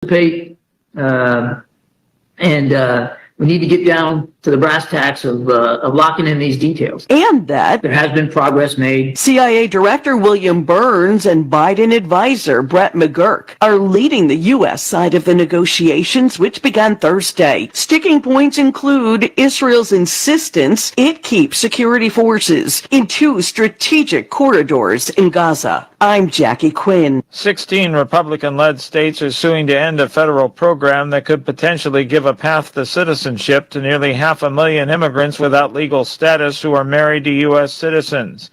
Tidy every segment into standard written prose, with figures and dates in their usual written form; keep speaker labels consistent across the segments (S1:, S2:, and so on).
S1: participate, and we need to get down to the brass tacks of locking in these details.
S2: And that
S1: There has been progress made.
S2: CIA Director William Burns and Biden advisor Brett McGurk are leading the U.S. side of the negotiations, which began Thursday. Sticking points include Israel's insistence it keeps security forces in 2 strategic corridors in Gaza. I'm Jackie Quinn.
S3: 16 Republican-led states are suing to end a federal program that could potentially give a path to citizenship to nearly 500,000 immigrants without legal status who are married to U.S. citizens.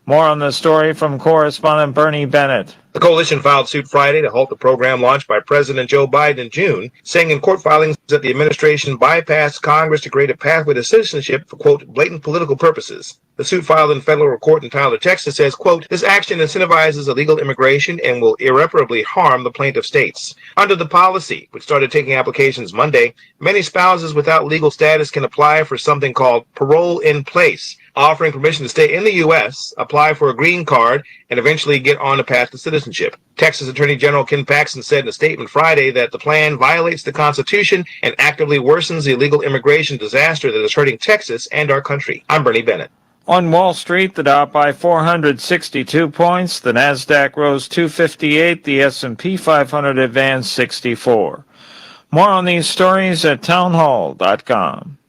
S3: More on the story from correspondent Bernie Bennett.
S4: The coalition filed suit Friday to halt the program launched by President Joe Biden in June, saying in court filings that the administration bypassed Congress to create a pathway to citizenship for, quote, blatant political purposes. The suit filed in federal court in Tyler, Texas says, quote, this action incentivizes illegal immigration and will irreparably harm the plaintiff states. Under the policy, which started taking applications Monday, many spouses without legal status can apply for something called parole in place, offering permission to stay in the U.S., apply for a green card, and eventually get on a path to citizenship. Texas Attorney General Ken Paxton said in a statement Friday that the plan violates the Constitution and actively worsens the illegal immigration disaster that is hurting Texas and our country. I'm Bernie Bennett.
S3: On Wall Street, the Dow up by 462 points, the Nasdaq rose 258, the S&P 500 advanced 64. More on these stories at townhall.com.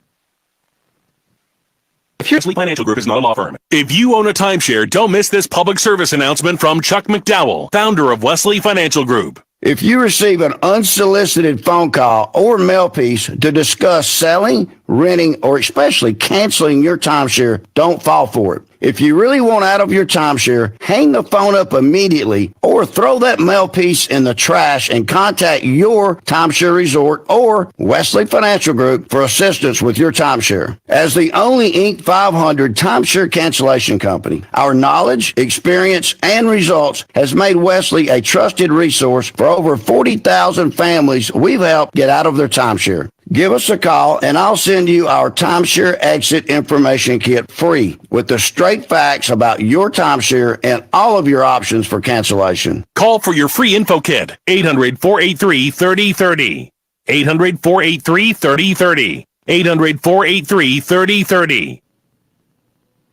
S5: Wesley Financial Group is not a law firm. If you own a timeshare, don't miss this public service announcement from Chuck McDowell, founder of Wesley Financial Group.
S6: If you receive an unsolicited phone call or mail piece to discuss selling, renting, or especially canceling your timeshare, don't fall for it. If you really want out of your timeshare, hang the phone up immediately or throw that mail piece in the trash and contact your timeshare resort or Wesley Financial Group for assistance with your timeshare. As the only Inc. 500 timeshare cancellation company, our knowledge, experience, and results has made Wesley a trusted resource for over 40,000 families we've helped get out of their timeshare. Give us a call and I'll send you our timeshare exit information kit free with the straight facts about your timeshare and all of your options for cancellation.
S5: Call for your free info kit, 800-483-3030. 800-483-3030. 800-483-3030.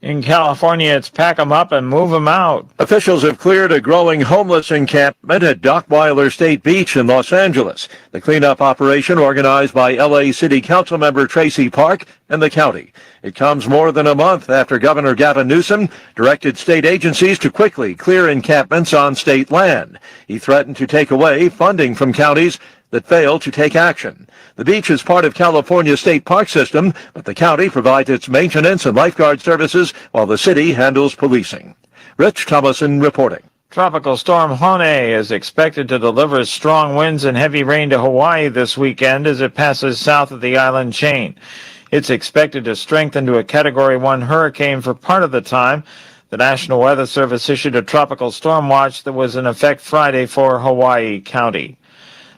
S3: In California, it's pack 'em up and move 'em out.
S7: Officials have cleared a growing homeless encampment at Dockweiler State Beach in Los Angeles. The cleanup operation organized by L.A. City Council member Tracy Park and the county. It comes more than a month after Governor Gavin Newsom directed state agencies to quickly clear encampments on state land. He threatened to take away funding from counties that failed to take action. The beach is part of California's state park system, but the county provides its maintenance and lifeguard services while the city handles policing. Rich Thomason reporting.
S3: Tropical storm Hone is expected to deliver strong winds and heavy rain to Hawaii this weekend as it passes south of the island chain. It's expected to strengthen to a Category 1 hurricane for part of the time. The National Weather Service issued a tropical storm watch that was in effect Friday for Hawaii County.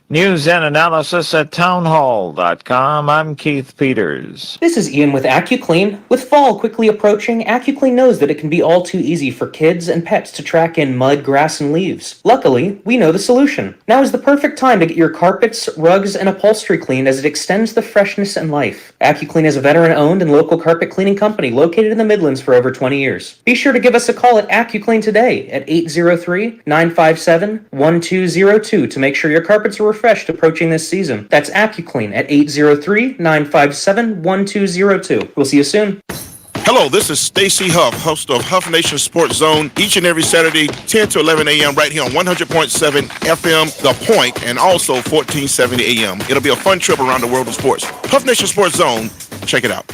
S3: News and analysis at townhall.com. I'm Keith Peters.
S8: This is Ian with AccuClean. With fall quickly approaching, AccuClean knows that it can be all too easy for kids and pets to track in mud, grass, and leaves. Luckily, we know the solution. Now is the perfect time to get your carpets, rugs, and upholstery cleaned as it extends the freshness and life. AccuClean is a veteran-owned and local carpet cleaning company located in the Midlands for over 20 years. Be sure to give us a call at AccuClean today at 803-957-1202 to make sure your carpets are refreshed approaching this season. That's AccuClean at 803-957-1202. We'll see you soon.
S9: Hello, this is Stacy Huff, host of Huff Nation Sports Zone, each and every Saturday, 10 to 11 a.m. right here on 100.7 FM, The Point, and also 1470 a.m. It'll be a fun trip around the world of sports. Huff Nation Sports Zone, check it out.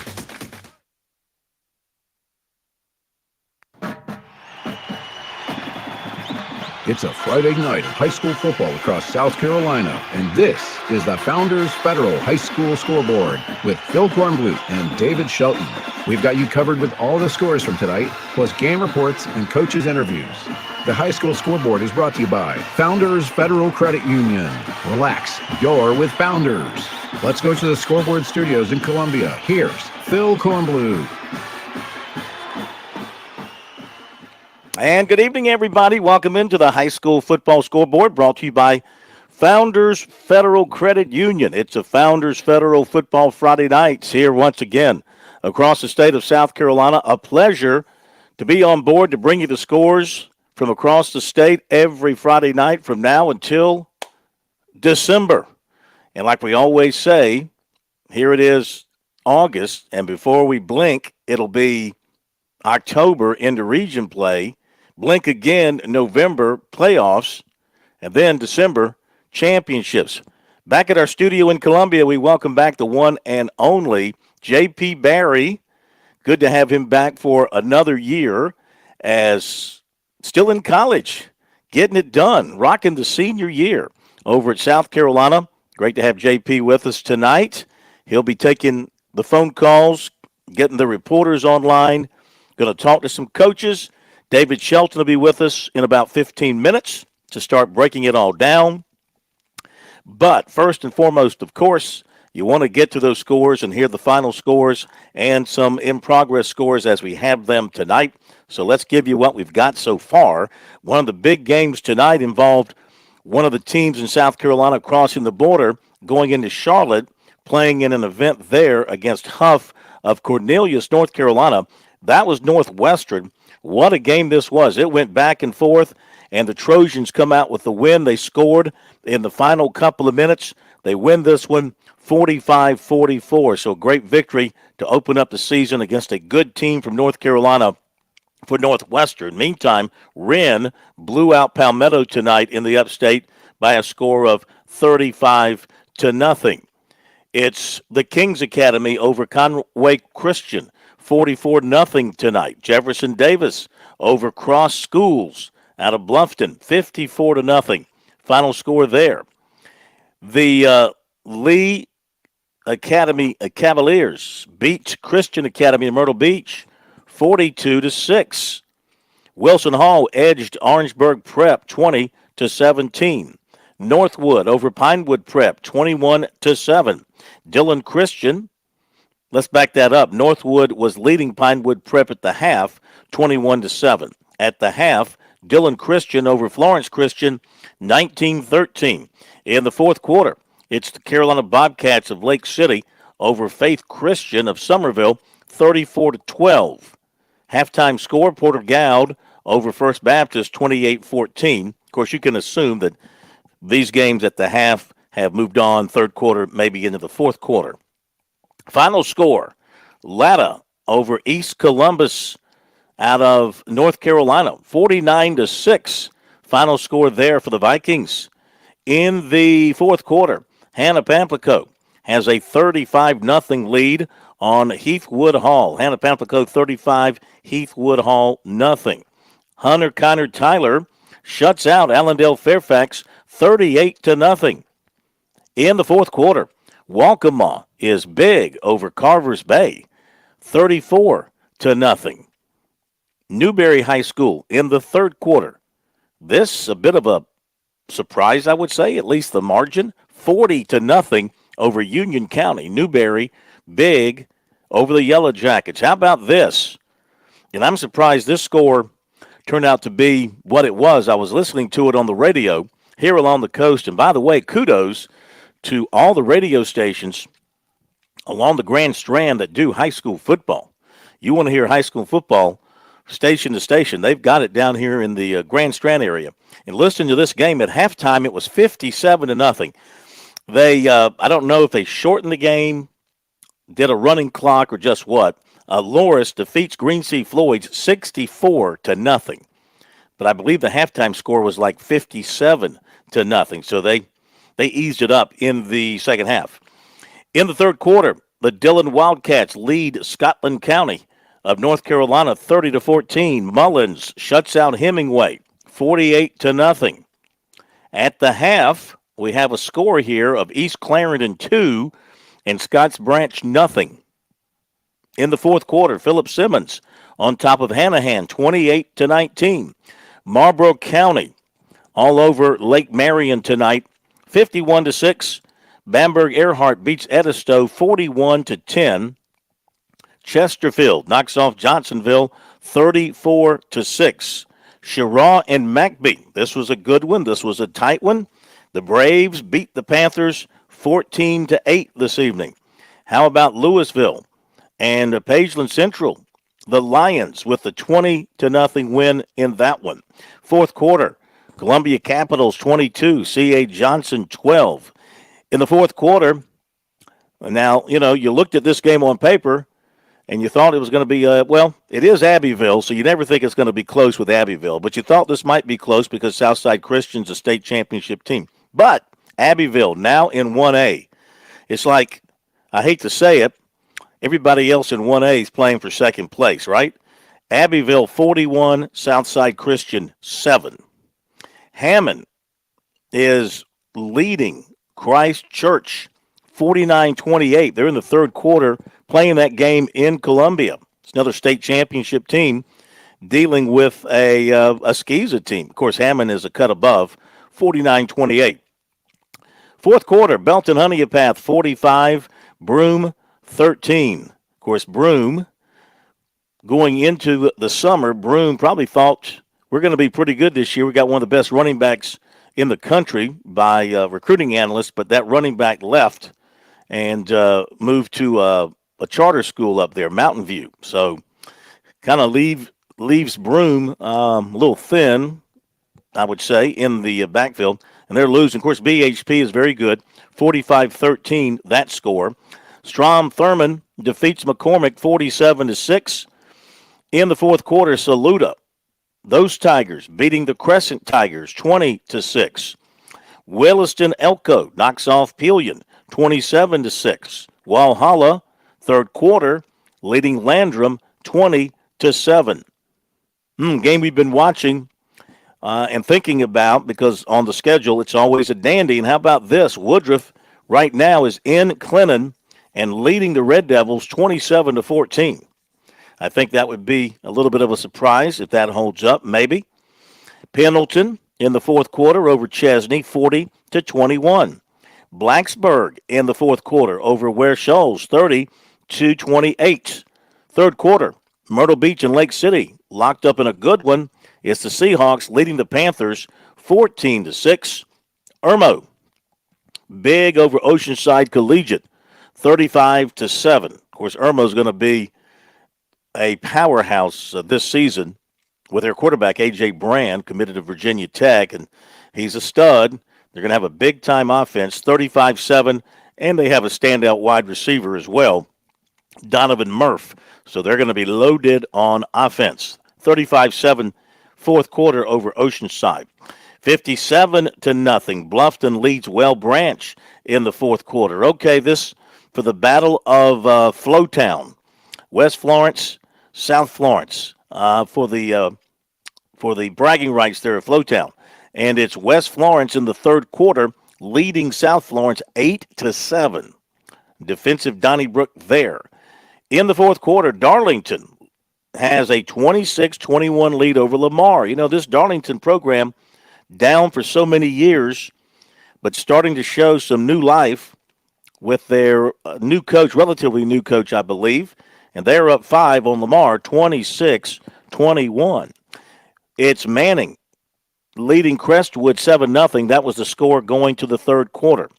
S10: It's a Friday night of high school football across South Carolina, and this is the Founders Federal High School Scoreboard with Phil Kornblut and David Shelton. We've got you covered with all the scores from tonight, plus game reports and coaches' interviews. The High School Scoreboard is brought to you by Founders Federal Credit Union. Relax, you're with Founders. Let's go to the Scoreboard Studios in Columbia. Here's Phil Kornblut.
S11: And good evening, everybody. Welcome into the High School Football Scoreboard, brought to you by Founders Federal Credit Union. It's a Founders Federal Football Friday nights here once again across the state of South Carolina. A pleasure to be on board to bring you the scores from across the state every Friday night from now until December. And like we always say, here it is August, and before we blink, it'll be October into region play. Blink again, November playoffs, and then December championships. Back at our studio in Columbia, we welcome back the one and only J.P. Barry. Good to have him back for another year as still in college, getting it done, rocking the senior year over at South Carolina. Great to have J.P. with us tonight. He'll be taking the phone calls, getting the reporters online, going to talk to some coaches. David Shelton will be with us in about 15 minutes to start breaking it all down. But first and foremost, of course, you want to get to those scores and hear the final scores and some in-progress scores as we have them tonight. So let's give you what we've got so far. One of the big games tonight involved one of the teams in South Carolina crossing the border, going into Charlotte, playing in an event there against Huff of Cornelius, North Carolina. That was Northwestern. What a game this was. It went back and forth, and the Trojans come out with the win. They scored in the final couple of minutes. They win this one 45-44. So great victory to open up the season against a good team from North Carolina for Northwestern. Meantime, Wren blew out Palmetto tonight in the upstate by a score of 35-0. It's the Kings Academy over Conway Christian, 44-0 tonight. Jefferson Davis over Cross Schools out of Bluffton, 54-0. Final score there. The Lee Academy Cavaliers beat Christian Academy in Myrtle Beach, 42-6. Wilson Hall edged Orangeburg Prep 20-17. Northwood over Pinewood Prep 21-7. Dillon Christian, let's back that up. Northwood was leading Pinewood Prep at the half, 21-7. At the half, Dillon Christian over Florence Christian, 19-13. In the fourth quarter, it's the Carolina Bobcats of Lake City over Faith Christian of Somerville, 34-12. Halftime score, Porter Gowd over First Baptist, 28-14. Of course, you can assume that these games at the half have moved on, third quarter, maybe into the fourth quarter. Final score, Latta over East Columbus out of North Carolina, 49-6. Final score there for the Vikings. In the fourth quarter, Hannah Pamplico has a 35-0 lead on Heathwood Hall. Hannah Pamplico 35, Heathwood Hall nothing. Hunter Connor Tyler shuts out Allendale Fairfax 38-0. In the fourth quarter, Waccamaw is big over Carvers Bay, 34-0. Newberry High School in the third quarter. This a bit of a surprise, I would say, at least the margin, 40-0 over Union County. Newberry big over the Yellow Jackets. How about this? And I'm surprised this score turned out to be what it was. I was listening to it on the radio here along the coast. And by the way, kudos to all the radio stations along the Grand Strand that do high school football. You want to hear high school football station to station. They've got it down here in the Grand Strand area. And listening to this game at halftime, it was 57-0. They, I don't know if they shortened the game, did a running clock, or just what. Loris defeats Green Sea Floyd's 64-0. But I believe the halftime score was like 57-0. So they eased it up in the second half. In the third quarter, the Dillon Wildcats lead Scotland County of North Carolina 30-14. Mullins shuts out Hemingway 48-0. At the half, we have a score here of East Clarendon 2 and Scotts Branch nothing. In the fourth quarter, Philip Simmons on top of Hanahan 28-19. Marlboro County all over Lake Marion tonight 51-6. Bamberg Earhart beats Edisto 41-10. Chesterfield knocks off Johnsonville 34-6. Cheraw and McBee. This was a good one. This was a tight one. The Braves beat the Panthers 14-8 this evening. How about Louisville and Pageland Central? The Lions with the 20-0 win in that one. Fourth quarter, Columbia Capitals 22, C.A. Johnson 12. In the fourth quarter, now, you looked at this game on paper and you thought it was going to be, it is Abbeville, so you never think it's going to be close with Abbeville, but you thought this might be close because Southside Christian's a state championship team. But Abbeville now in 1A. It's like, I hate to say it, everybody else in 1A is playing for second place, right? Abbeville 41, Southside Christian 7. Hammond is leading Christ Church 49-28. They're in the third quarter playing that game in Columbia. It's another state championship team dealing with a Skeeza team. Of course, Hammond is a cut above, 49-28. Fourth quarter, Belton Honeypath 45, Broome 13. Of course, Broome, going into the summer, Broome probably thought we're going to be pretty good this year. We got one of the best running backs in the country by recruiting analysts, but that running back left and moved to a charter school up there, Mountain View. So kind of leaves Broome a little thin, I would say, in the backfield. And they're losing. Of course, BHP is very good, 45-13, that score. Strom Thurmond defeats McCormick 47-6. In the fourth quarter, Saluda, those Tigers beating the Crescent Tigers 20-6. Williston Elko knocks off Pelion 27-6. Walhalla, third quarter, leading Landrum 20-7. Game we've been watching and thinking about because on the schedule it's always a dandy. And how about this? Woodruff right now is in Clinton and leading the Red Devils 27-14. I think that would be a little bit of a surprise if that holds up, maybe. Pendleton in the fourth quarter over Chesney, 40-21. Blacksburg in the fourth quarter over Ware Shoals, 30-28. Third quarter, Myrtle Beach and Lake City locked up in a good one. It's the Seahawks leading the Panthers 14-6. Irmo, big over Oceanside Collegiate, 35-7. Of course, Irmo's going to be a powerhouse this season with their quarterback, A.J. Brand, committed to Virginia Tech, and he's a stud. They're going to have a big-time offense, 35-7, and they have a standout wide receiver as well, Donovan Murph. So they're going to be loaded on offense. 35-7, fourth quarter over Oceanside. 57-0. Bluffton leads Well Branch in the fourth quarter. Okay, this for the Battle of Flowtown. West Florence, South Florence for the bragging rights there at Flowtown. And it's West Florence in the third quarter leading South Florence 8-7. Defensive Donnybrook there. In the fourth quarter, Darlington has a 26-21 lead over Lamar. You know, this Darlington program down for so many years, but starting to show some new life with their new coach, relatively new coach, I believe. And they're up 5 on Lamar, 26-21. It's Manning leading Crestwood 7-0. That was the score going to the third quarter.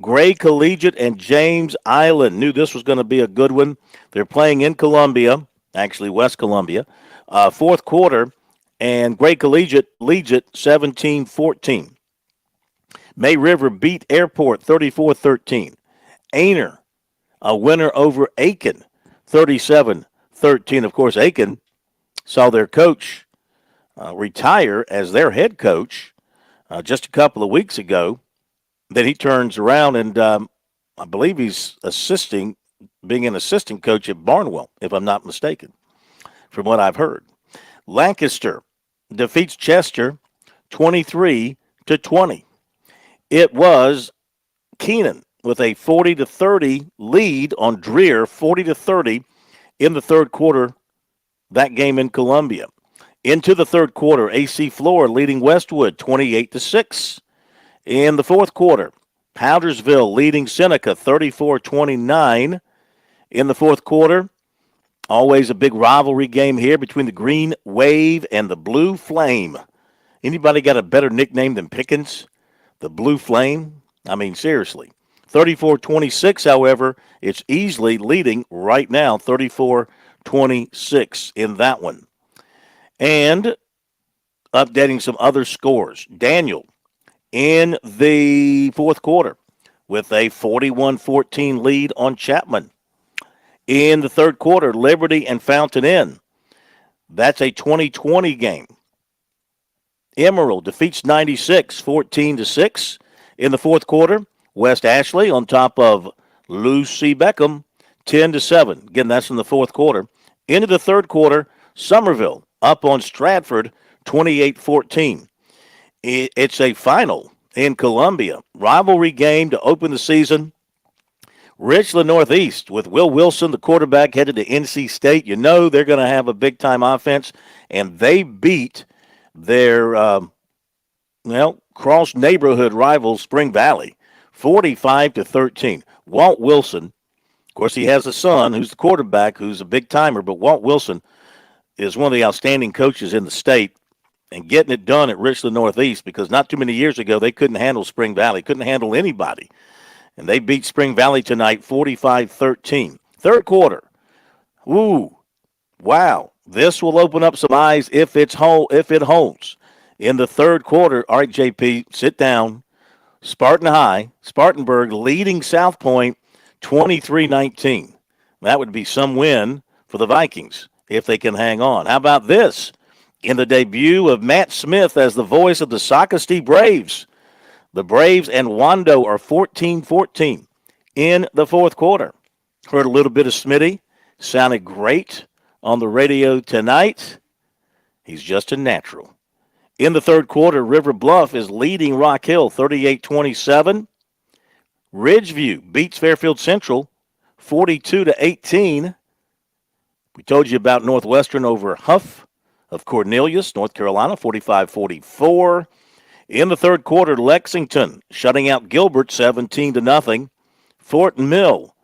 S11: Gray Collegiate and James Island. Knew this was going to be a good one. They're playing in Columbia, actually West Columbia. Fourth quarter, and Gray Collegiate leads it 17-14. May River beat Airport 34-13. Ainer, a winner over Aiken, 37-13. Of course, Aiken saw their coach retire as their head coach just a couple of weeks ago. Then he turns around and I believe he's being an assistant coach at Barnwell, if I'm not mistaken, from what I've heard. Lancaster defeats Chester 23-20. It was Keenan with a 40-30 lead on Dreer, 40-30 in the third quarter, that game in Columbia. Into the third quarter, AC Flora leading Westwood 28-6. In the fourth quarter, Powdersville leading Seneca 34-29. In the fourth quarter, always a big rivalry game here between the Green Wave and the Blue Flame. Anybody got a better nickname than Pickens? The Blue Flame, I mean, seriously. 34-26, however, it's easily leading right now, 34-26 in that one. And updating some other scores. Daniel in the fourth quarter with a 41-14 lead on Chapman. In the third quarter, Liberty and Fountain Inn. That's a 2020 game. Emerald defeats 96, 14-6. In the fourth quarter, West Ashley on top of Lucy Beckham, 10-7. Again, that's in the fourth quarter. Into the third quarter, Somerville up on Stratford, 28-14. It's a final in Columbia. Rivalry game to open the season. Richland Northeast with Will Wilson, the quarterback, headed to NC State. You know they're going to have a big-time offense, and they beat their, cross-neighborhood rival Spring Valley, 45-13. Walt Wilson, of course, he has a son who's the quarterback, who's a big-timer, but Walt Wilson is one of the outstanding coaches in the state, and getting it done at Richland Northeast, because not too many years ago they couldn't handle Spring Valley, couldn't handle anybody. And they beat Spring Valley tonight 45-13. Third quarter. Ooh, wow. This will open up some eyes if it holds. In the third quarter, all right, JP, sit down. Spartanburg leading South Point 23-19. That would be some win for the Vikings if they can hang on. How about this? In the debut of Matt Smith as the voice of the Socastee Braves, the Braves and Wando are 14-14 in the fourth quarter. Heard a little bit of Smitty. Sounded great on the radio tonight. He's just a natural. In the third quarter, River Bluff is leading Rock Hill 38-27. Ridgeview beats Fairfield Central 42-18. We told you about Northwestern over Huff of Cornelius, North Carolina, 45-44. In the third quarter, Lexington shutting out Gilbert 17-0. Fort Mill,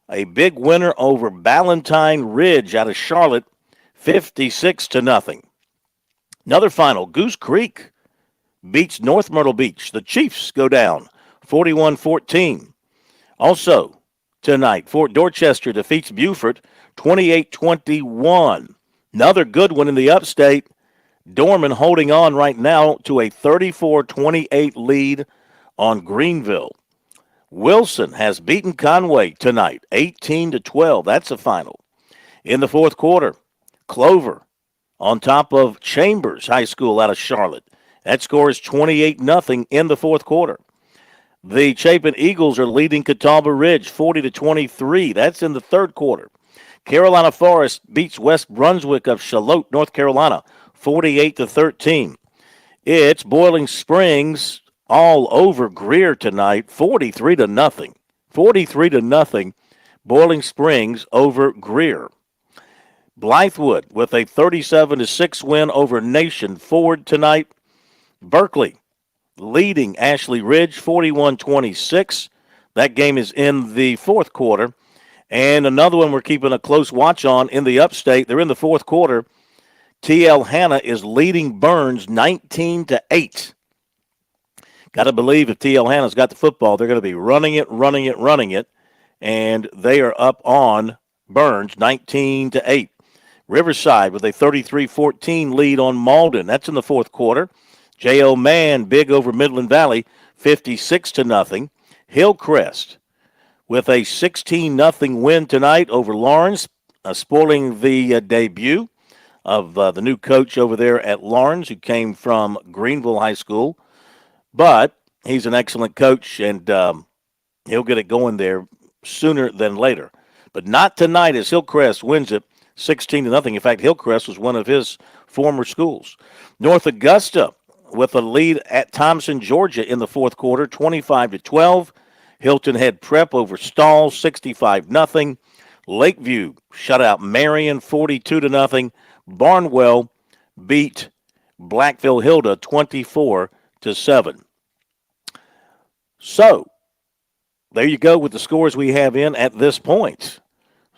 S11: a big winner over Ballantine Ridge out of Charlotte, 56-0. Another final, Goose Creek beats North Myrtle Beach. The Chiefs go down 41-14. Also tonight, Fort Dorchester defeats Beaufort 28-21. Another good one in the upstate. Dorman holding on right now to a 34-28 lead on Greenville. Wilson has beaten Conway tonight, 18-12. That's a final. In the fourth quarter, Clover on top of Chambers High School out of Charlotte. That score is 28-0 in the fourth quarter. The Chapin Eagles are leading Catawba Ridge 40-23. That's in the third quarter. Carolina Forest beats West Brunswick of Charlotte, North Carolina, 48-13. It's Boiling Springs all over Greer tonight, 43-0. 43-0. Boiling Springs over Greer. Blythewood with a 37-6 win over Nation Ford tonight. Berkeley leading Ashley Ridge 41-26. That game is in the fourth quarter. And another one we're keeping a close watch on in the upstate. They're in the fourth quarter. T.L. Hanna is leading Burns 19-8. Got to believe if T.L. Hanna's got the football, they're going to be running it. And they are up on Burns 19-8. Riverside with a 33-14 lead on Malden. That's in the fourth quarter. J.O. Mann big over Midland Valley 56-0. Hillcrest with a 16-0 win tonight over Lawrence, spoiling the debut of the new coach over there at Lawrence, who came from Greenville High School. But he's an excellent coach, and he'll get it going there sooner than later. But not tonight, as Hillcrest wins it 16-0. In fact, Hillcrest was one of his former schools. North Augusta with a lead at Thompson, Georgia in the fourth quarter, 25-12. Hilton Head Prep over Stall, 65-0. Lakeview shut out Marion, 42-0. Barnwell beat Blackville Hilda, 24-7. So, there you go with the scores we have in at this point.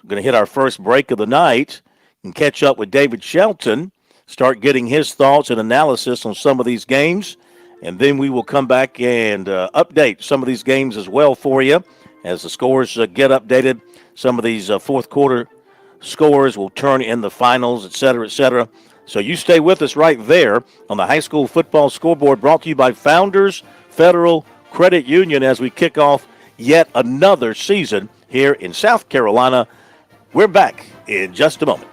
S11: We're going to hit our first break of the night and catch up with David Shelton, start getting his thoughts and analysis on some of these games. And then we will come back and update some of these games as well for you as the scores get updated. Some of these fourth quarter scores will turn in the finals, et cetera, et cetera. So you stay with us right there on the high school football scoreboard, brought to you by Founders Federal Credit Union as we kick off yet another season here in South Carolina. We're back in just a moment.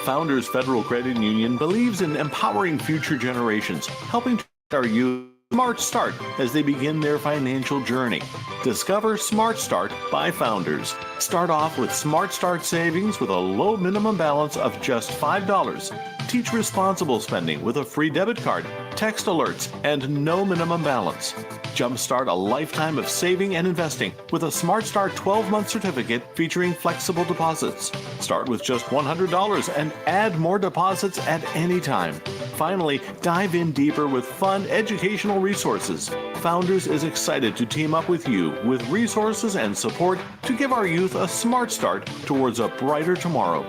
S5: Founders Federal Credit Union believes in empowering future generations, helping to our youth Smart Start as they begin their financial journey. Discover Smart Start by Founders. Start off with Smart Start savings with a low minimum balance of just $5. Teach responsible spending with a free debit card, text alerts, and no minimum balance. Jumpstart a lifetime of saving and investing with a Smart Start 12-month certificate featuring flexible deposits. Start with just $100 and add more deposits at any time. Finally, dive in deeper with fun educational resources. Founders is excited to team up with you with resources and support to give our youth a smart start towards a brighter tomorrow.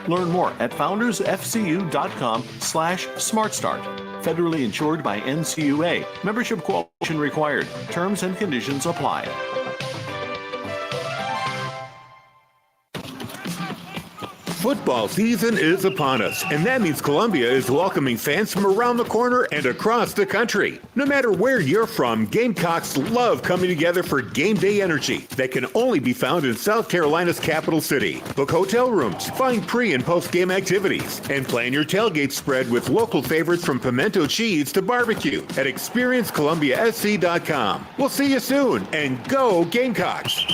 S5: Learn more at foundersfcu.com/smartstart. Federally insured by NCUA. Membership qualification required. Terms and conditions apply.
S12: Football season is upon us, and that means Columbia is welcoming fans from around the corner and across the country. No matter where you're from, Gamecocks love coming together for game day energy that can only be found in South Carolina's capital city. Book hotel rooms, find pre- and post-game activities, and plan your tailgate spread with local favorites from pimento cheese to barbecue at experiencecolumbiasc.com. We'll see you soon, and go Gamecocks!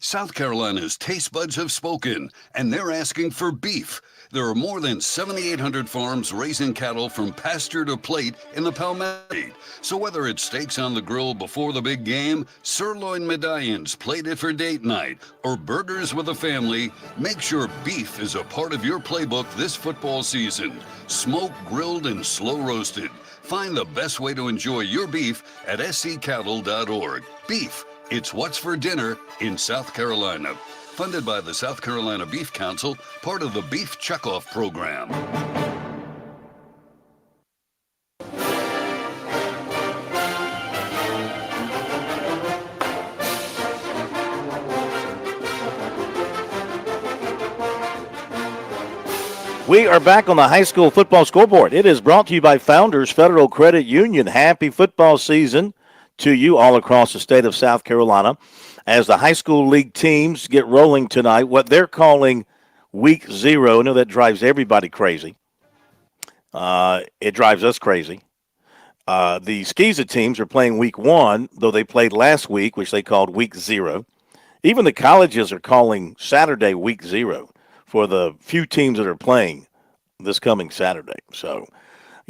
S13: South Carolina's taste buds have spoken, and they're asking for beef. There are more than 7,800 farms raising cattle from pasture to plate in the Palmetto. So whether it's steaks on the grill before the big game, sirloin medallions plated for date night, or burgers with a family, make sure beef is a part of your playbook this football season. Smoked, grilled, and slow roasted. Find the best way to enjoy your beef at sccattle.org. Beef. It's what's for dinner in South Carolina. Funded by the South Carolina Beef Council, part of the Beef Checkoff program.
S11: We are back on the high school football scoreboard. It is brought to you by Founders Federal Credit Union. Happy football season to you all across the state of South Carolina as the high school league teams get rolling tonight, what they're calling week 0. I know that drives everybody crazy. It drives us crazy. The SCISA teams are playing week 1, though they played last week, which they called week 0. Even the colleges are calling Saturday week 0 for the few teams that are playing this coming Saturday. So,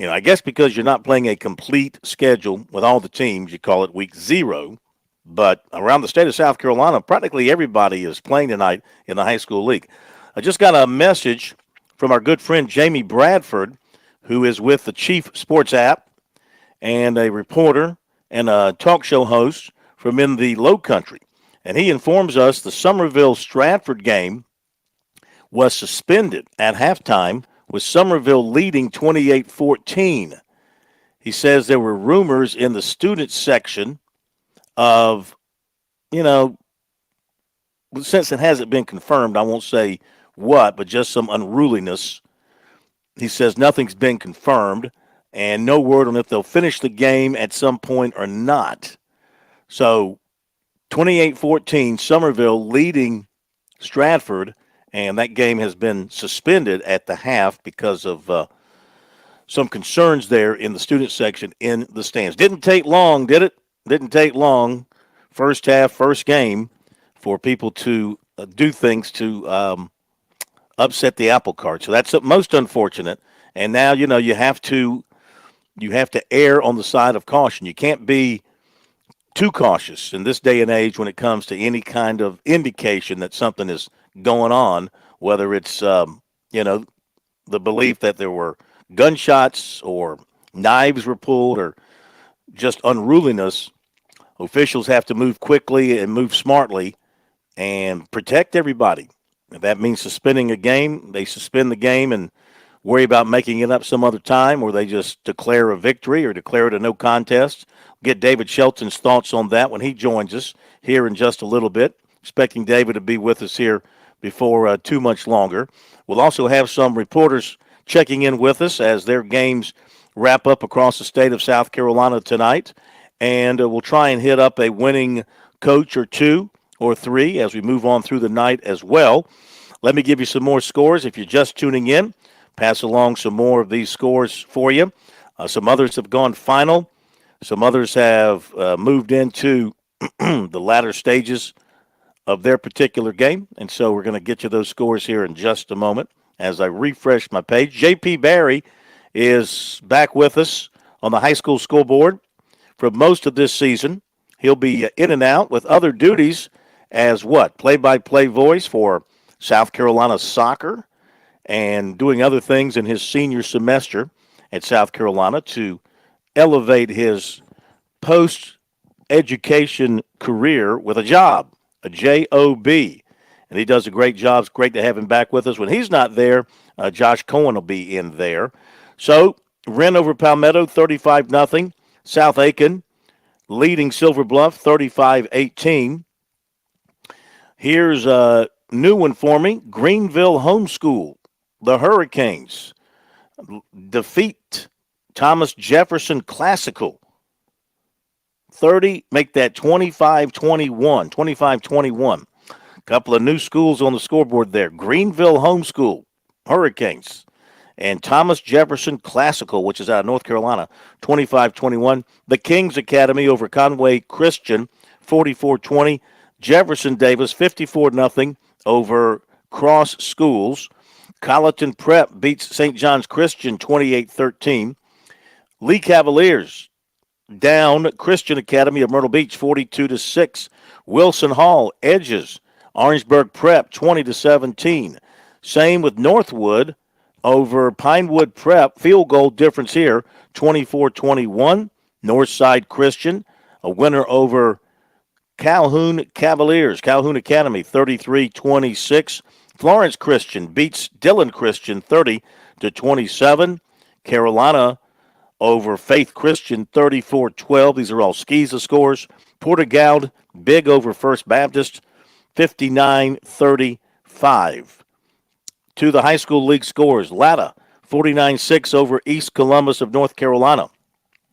S11: I guess because you're not playing a complete schedule with all the teams, you call it week 0. But around the state of South Carolina, practically everybody is playing tonight in the high school league. I just got a message from our good friend Jamie Bradford, who is with the Chief Sports app and a reporter and a talk show host from in the Low Country. And he informs us the Summerville-Stratford game was suspended at halftime, with Summerville leading 28-14. He says there were rumors in the student section of, since it hasn't been confirmed, I won't say what, but just some unruliness. He says nothing's been confirmed and no word on if they'll finish the game at some point or not. So 28-14, Summerville leading Stratford, and that game has been suspended at the half because of some concerns there in the student section in the stands. Didn't take long, did it? Didn't take long, first half, first game, for people to do things to upset the apple cart. So that's most unfortunate. And now, you have to err on the side of caution. You can't be too cautious in this day and age when it comes to any kind of indication that something is going on, whether it's, the belief that there were gunshots or knives were pulled or just unruliness. Officials have to move quickly and move smartly and protect everybody. If that means suspending a game, they suspend the game and worry about making it up some other time, or they just declare a victory or declare it a no contest. Get David Shelton's thoughts on that when he joins us here in just a little bit. Expecting David to be with us here before too much longer. We'll also have some reporters checking in with us as their games wrap up across the state of South Carolina tonight. And we'll try and hit up a winning coach or two or three as we move on through the night as well. Let me give you some more scores. If you're just tuning in, pass along some more of these scores for you. Some others have gone final. Some others have moved into the latter stages of their particular game. And so we're going to get you those scores here in just a moment as I refresh my page. J.P. Barry is back with us on the high school scoreboard for most of this season. He'll be in and out with other duties as what? Play-by-play voice for South Carolina soccer and doing other things in his senior semester at South Carolina to elevate his post-education career with a job, a J-O-B. And he does a great job. It's great to have him back with us. When he's not there, Josh Cohen will be in there. So, Wren over Palmetto, 35-0. South Aiken leading Silver Bluff, 35-18. Here's a new one for me. Greenville Homeschool. The Hurricanes defeat Thomas Jefferson Classical. 30, make that 25-21. 25-21. Couple of new schools on the scoreboard there. Greenville Homeschool, Hurricanes, and Thomas Jefferson Classical, which is out of North Carolina, 25-21. The Kings Academy over Conway Christian, 44-20. Jefferson Davis, 54-0 over Cross Schools. Colleton Prep beats St. John's Christian, 28-13. Lee Cavaliers down Christian Academy of Myrtle Beach, 42-6. Wilson Hall edges Orangeburg Prep, 20-17. Same with Northwood over Pinewood Prep. Field goal difference here, 24-21. Northside Christian, a winner over Calhoun Cavaliers. Calhoun Academy, 33-26. Florence Christian beats Dillon Christian, 30-27. Carolina over Faith Christian, 34-12. These are all Skeeza scores. Porter-Gaud, big over First Baptist, 59-35. To the high school league scores. Latta, 49-6 over East Columbus of North Carolina.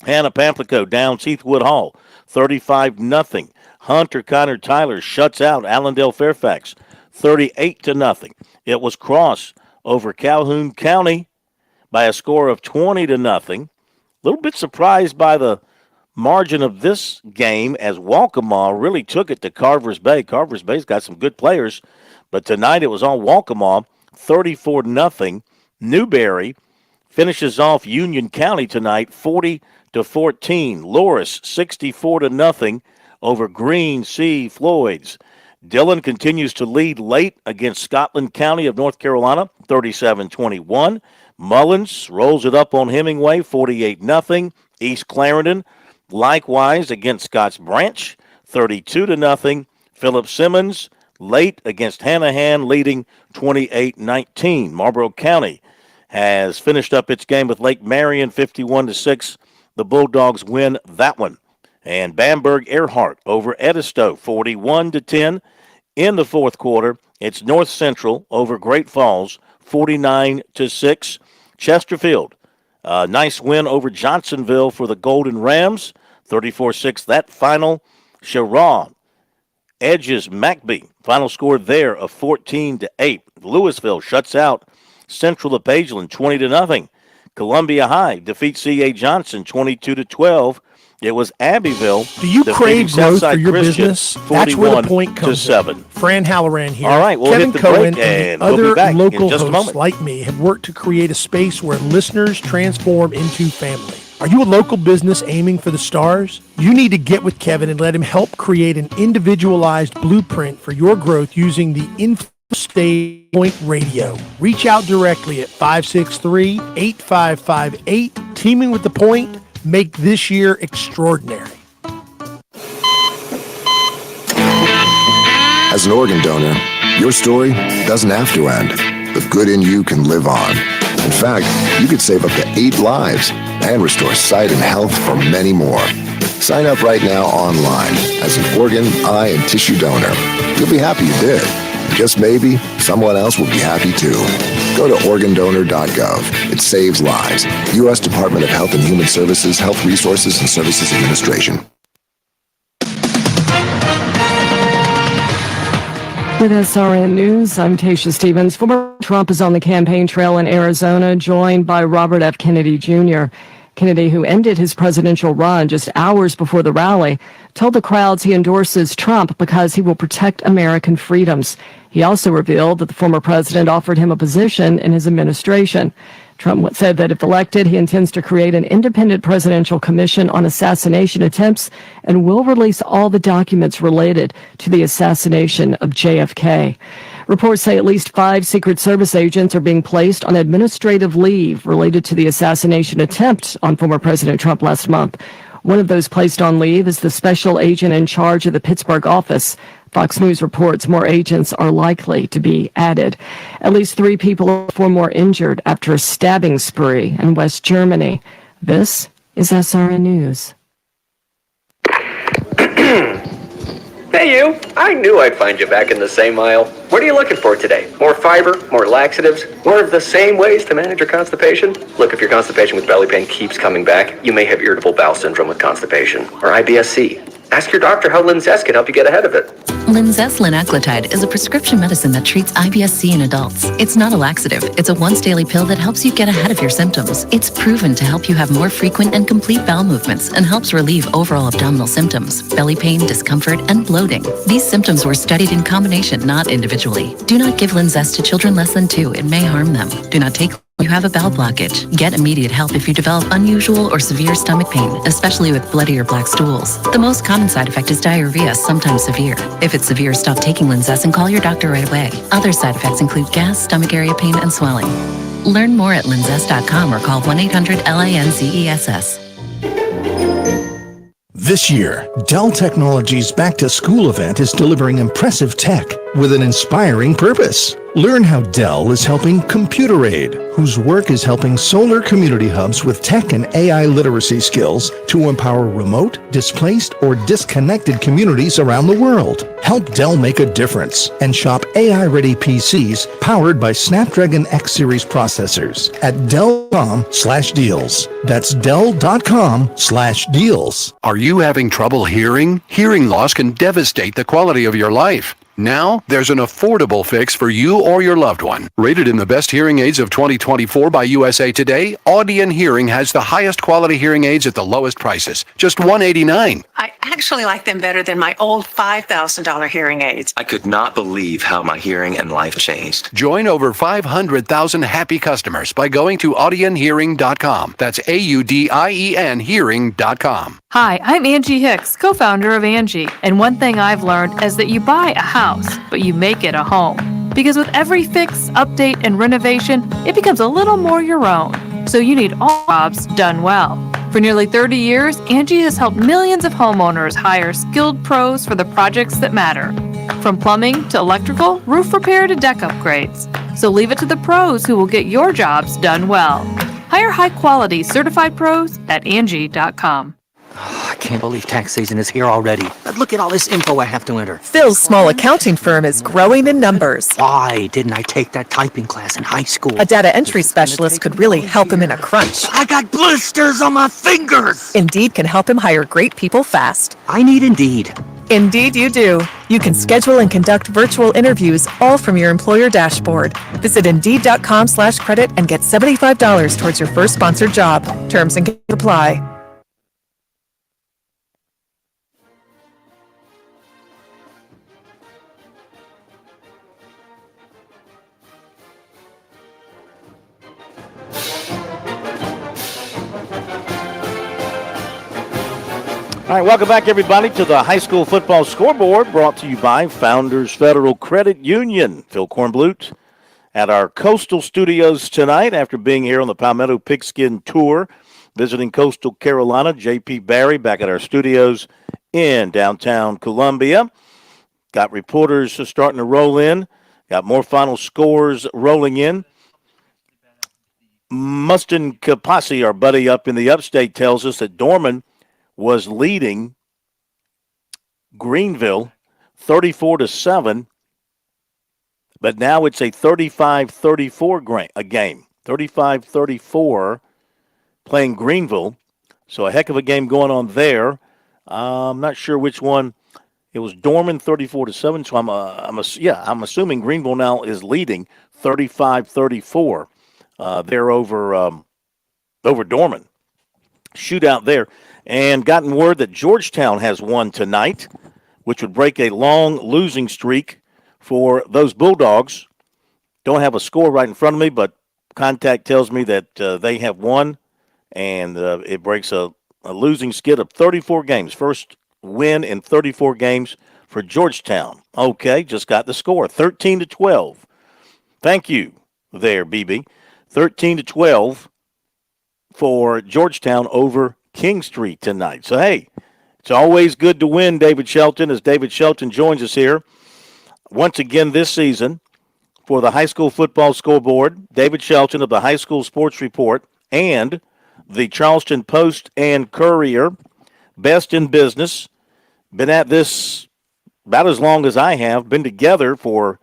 S11: Hannah Pamplico downs Heathwood Hall, 35-0. Hunter Connor Tyler shuts out Allendale Fairfax, 38-0. It was Cross over Calhoun County by a score of 20-0. A little bit surprised by the margin of this game as Waccamaw really took it to Carver's Bay. Carver's Bay's got some good players, but tonight it was all Waccamaw, 34-0. Newberry finishes off Union County tonight, 40-14. Loris, 64-0 over Green C. Floyds. Dillon continues to lead late against Scotland County of North Carolina, 37-21. Mullins rolls it up on Hemingway, 48-0. East Clarendon, likewise against Scotts Branch, 32-0. Philip Simmons, late against Hanahan, leading 28-19. Marlboro County has finished up its game with Lake Marion, 51-6. The Bulldogs win that one. And Bamberg Earhart over Edisto, 41-10. In the fourth quarter, it's North Central over Great Falls, 49-6. Chesterfield, nice win over Johnsonville for the Golden Rams, 34-6. That final, Sharon edges McBee. Final score there of 14-8. Louisville shuts out Central DePageland, 20-0. Columbia High defeats C.A. Johnson, 22-12. It was Abbeville.
S14: Do you crave growth for your business? That's where the point comes in. Fran Halloran here.
S11: All right, we'll
S14: Kevin
S11: hit the
S14: Cohen
S11: break, and
S14: other
S11: we'll be back
S14: local
S11: in just a
S14: hosts
S11: moment.
S14: like me have worked to create a space where listeners transform into family. Are you a local business aiming for the stars? You need to get with Kevin and let him help create an individualized blueprint for your growth using the InfoStage Point Radio. Reach out directly at 563-8558. Teaming with the Point. Make this year extraordinary.
S15: As As an organ donor, your story doesn't have to end. The good in you can live on. In fact, you could save up to 8 lives and restore sight and health for many more. Sign up right now online as an organ, eye, and tissue donor. You'll be happy you did. Just maybe someone else will be happy too. Go to organdonor.gov. It saves lives. U.S. Department of Health and Human Services, Health Resources and Services Administration.
S16: With SRN News, I'm Tasha Stevens. Former Trump is on the campaign trail in Arizona, joined by Robert F. Kennedy Jr. Kennedy, who ended his presidential run just hours before the rally, told the crowds he endorses Trump because he will protect American freedoms. He also revealed that the former president offered him a position in his administration. Trump said that if elected, he intends to create an independent presidential commission on assassination attempts and will release all the documents related to the assassination of JFK. Reports say at least 5 Secret Service agents are being placed on administrative leave related to the assassination attempt on former President Trump last month. One of those placed on leave is the special agent in charge of the Pittsburgh office. Fox News reports more agents are likely to be added. At least 3 people, 4 more injured after a stabbing spree in West Germany. This is SRN News.
S17: Hey you, I knew I'd find you back in the same aisle. What are you looking for today? More fiber, more laxatives, more of the same ways to manage your constipation? Look, if your constipation with belly pain keeps coming back, you may have irritable bowel syndrome with constipation, or IBS-C. Ask your doctor how Linzess can help you get ahead of it.
S18: Linzess linaclotide is a prescription medicine that treats IBS-C in adults. It's not a laxative. It's a once-daily pill that helps you get ahead of your symptoms. It's proven to help you have more frequent and complete bowel movements and helps relieve overall abdominal symptoms, belly pain, discomfort, and bloating. These symptoms were studied in combination, not individually. Do not give Linzess to children less than 2. It may harm them. Do not take you have a bowel blockage. Get immediate help if you develop unusual or severe stomach pain, especially with bloody or black stools. The most common side effect is diarrhea, sometimes severe. If it's severe, stop taking Linzess and call your doctor right away. Other side effects include gas, stomach area pain, and swelling. Learn more at linzess.com or call 1-800-LINZESS.
S14: This year, Dell Technologies' Back to School event is delivering impressive tech with an inspiring purpose. Learn how Dell is helping Computer-Aid, whose work is helping solar community hubs with tech and AI literacy skills to empower remote, displaced, or disconnected communities around the world. Help Dell make a difference and shop AI-ready PCs powered by Snapdragon X Series processors at Dell.com/deals. That's Dell.com/deals.
S19: Are you having trouble hearing? Hearing loss can devastate the quality of your life. Now, there's an affordable fix for you or your loved one. Rated in the best hearing aids of 2024 by USA Today, Audion Hearing has the highest quality hearing aids at the lowest prices, just $189.
S20: I actually like them better than my old $5,000 hearing aids.
S21: I could not believe how my hearing and life changed.
S19: Join over 500,000 happy customers by going to audionhearing.com. That's AUDIEN hearing.com.
S22: Hi, I'm Angie Hicks, co-founder of Angie. And one thing I've learned is that you buy a house, but you make it a home. Because with every fix, update, and renovation, it becomes a little more your own. So you need all jobs done well. For nearly 30 years, Angie has helped millions of homeowners hire skilled pros for the projects that matter. From plumbing to electrical, roof repair to deck upgrades. So leave it to the pros who will get your jobs done well. Hire high-quality certified pros at Angie.com.
S23: I can't believe tax season is here already. Look at all this info I have to enter.
S24: Phil's small accounting firm is growing in numbers.
S23: Why didn't I take that typing class in high school?
S24: A data entry specialist could really help him in a crunch.
S23: I got blisters on my fingers!
S24: Indeed can help him hire great people fast.
S23: I need Indeed.
S24: Indeed you do. You can schedule and conduct virtual interviews all from your employer dashboard. Visit Indeed.com/credit and get $75 towards your first sponsored job. Terms and conditions apply.
S11: All right, welcome back, everybody, to the high school football scoreboard brought to you by Founders Federal Credit Union. Phil Kornblut at our Coastal Studios tonight after being here on the Palmetto Pigskin Tour, visiting Coastal Carolina. J.P. Barry back at our studios in downtown Columbia. Got reporters starting to roll in. Got more final scores rolling in. Mustin Kapasi, our buddy up in the upstate, tells us that Dorman was leading Greenville 34-7, but now it's a 35-34 game. 35-34 playing Greenville. So a heck of a game going on there. I'm not sure which one. It was Dorman 34-7. So I'm assuming Greenville now is leading 35-34. They're over Dorman. Shootout there. And gotten word that Georgetown has won tonight, which would break a long losing streak for those Bulldogs. Don't have a score right in front of me, but contact tells me that they have won, and it breaks a losing skid of 34 games. First win in 34 games for Georgetown. Okay, just got the score, 13-12. Thank you there, BB. 13-12 for Georgetown over King Street tonight. So, hey, it's always good to win, David Shelton, as David Shelton joins us here once again this season for the high school football scoreboard. David Shelton of the High School Sports Report and the Charleston Post and Courier. Best in business. Been at this about as long as I have. Been together for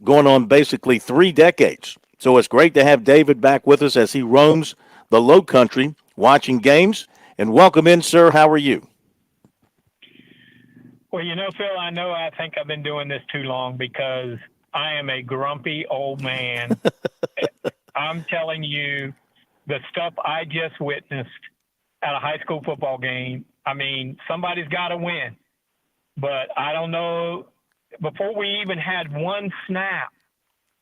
S11: going on basically 3 decades. So it's great to have David back with us as he roams the Low Country watching games. And welcome in, sir. How are you?
S1: Well, Phil, I think I've been doing this too long because I am a grumpy old man. I'm telling you, the stuff I just witnessed at a high school football game, I mean, somebody's got to win. But I don't know, before we even had one snap,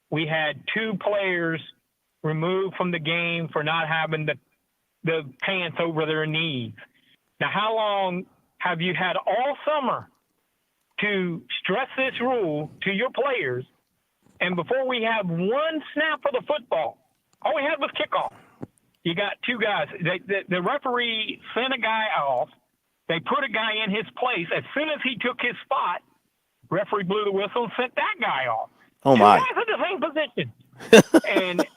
S1: we had 2 players removed from the game for not having the pants over their knees. Now, how long have you had all summer to stress this rule to your players? And before we have one snap of the football, all we had was kickoff. You got 2 guys. The referee sent a guy off. They put a guy in his place. As soon as he took his spot, referee blew the whistle and sent that guy off.
S11: Oh, my.
S1: 2 guys in the same position.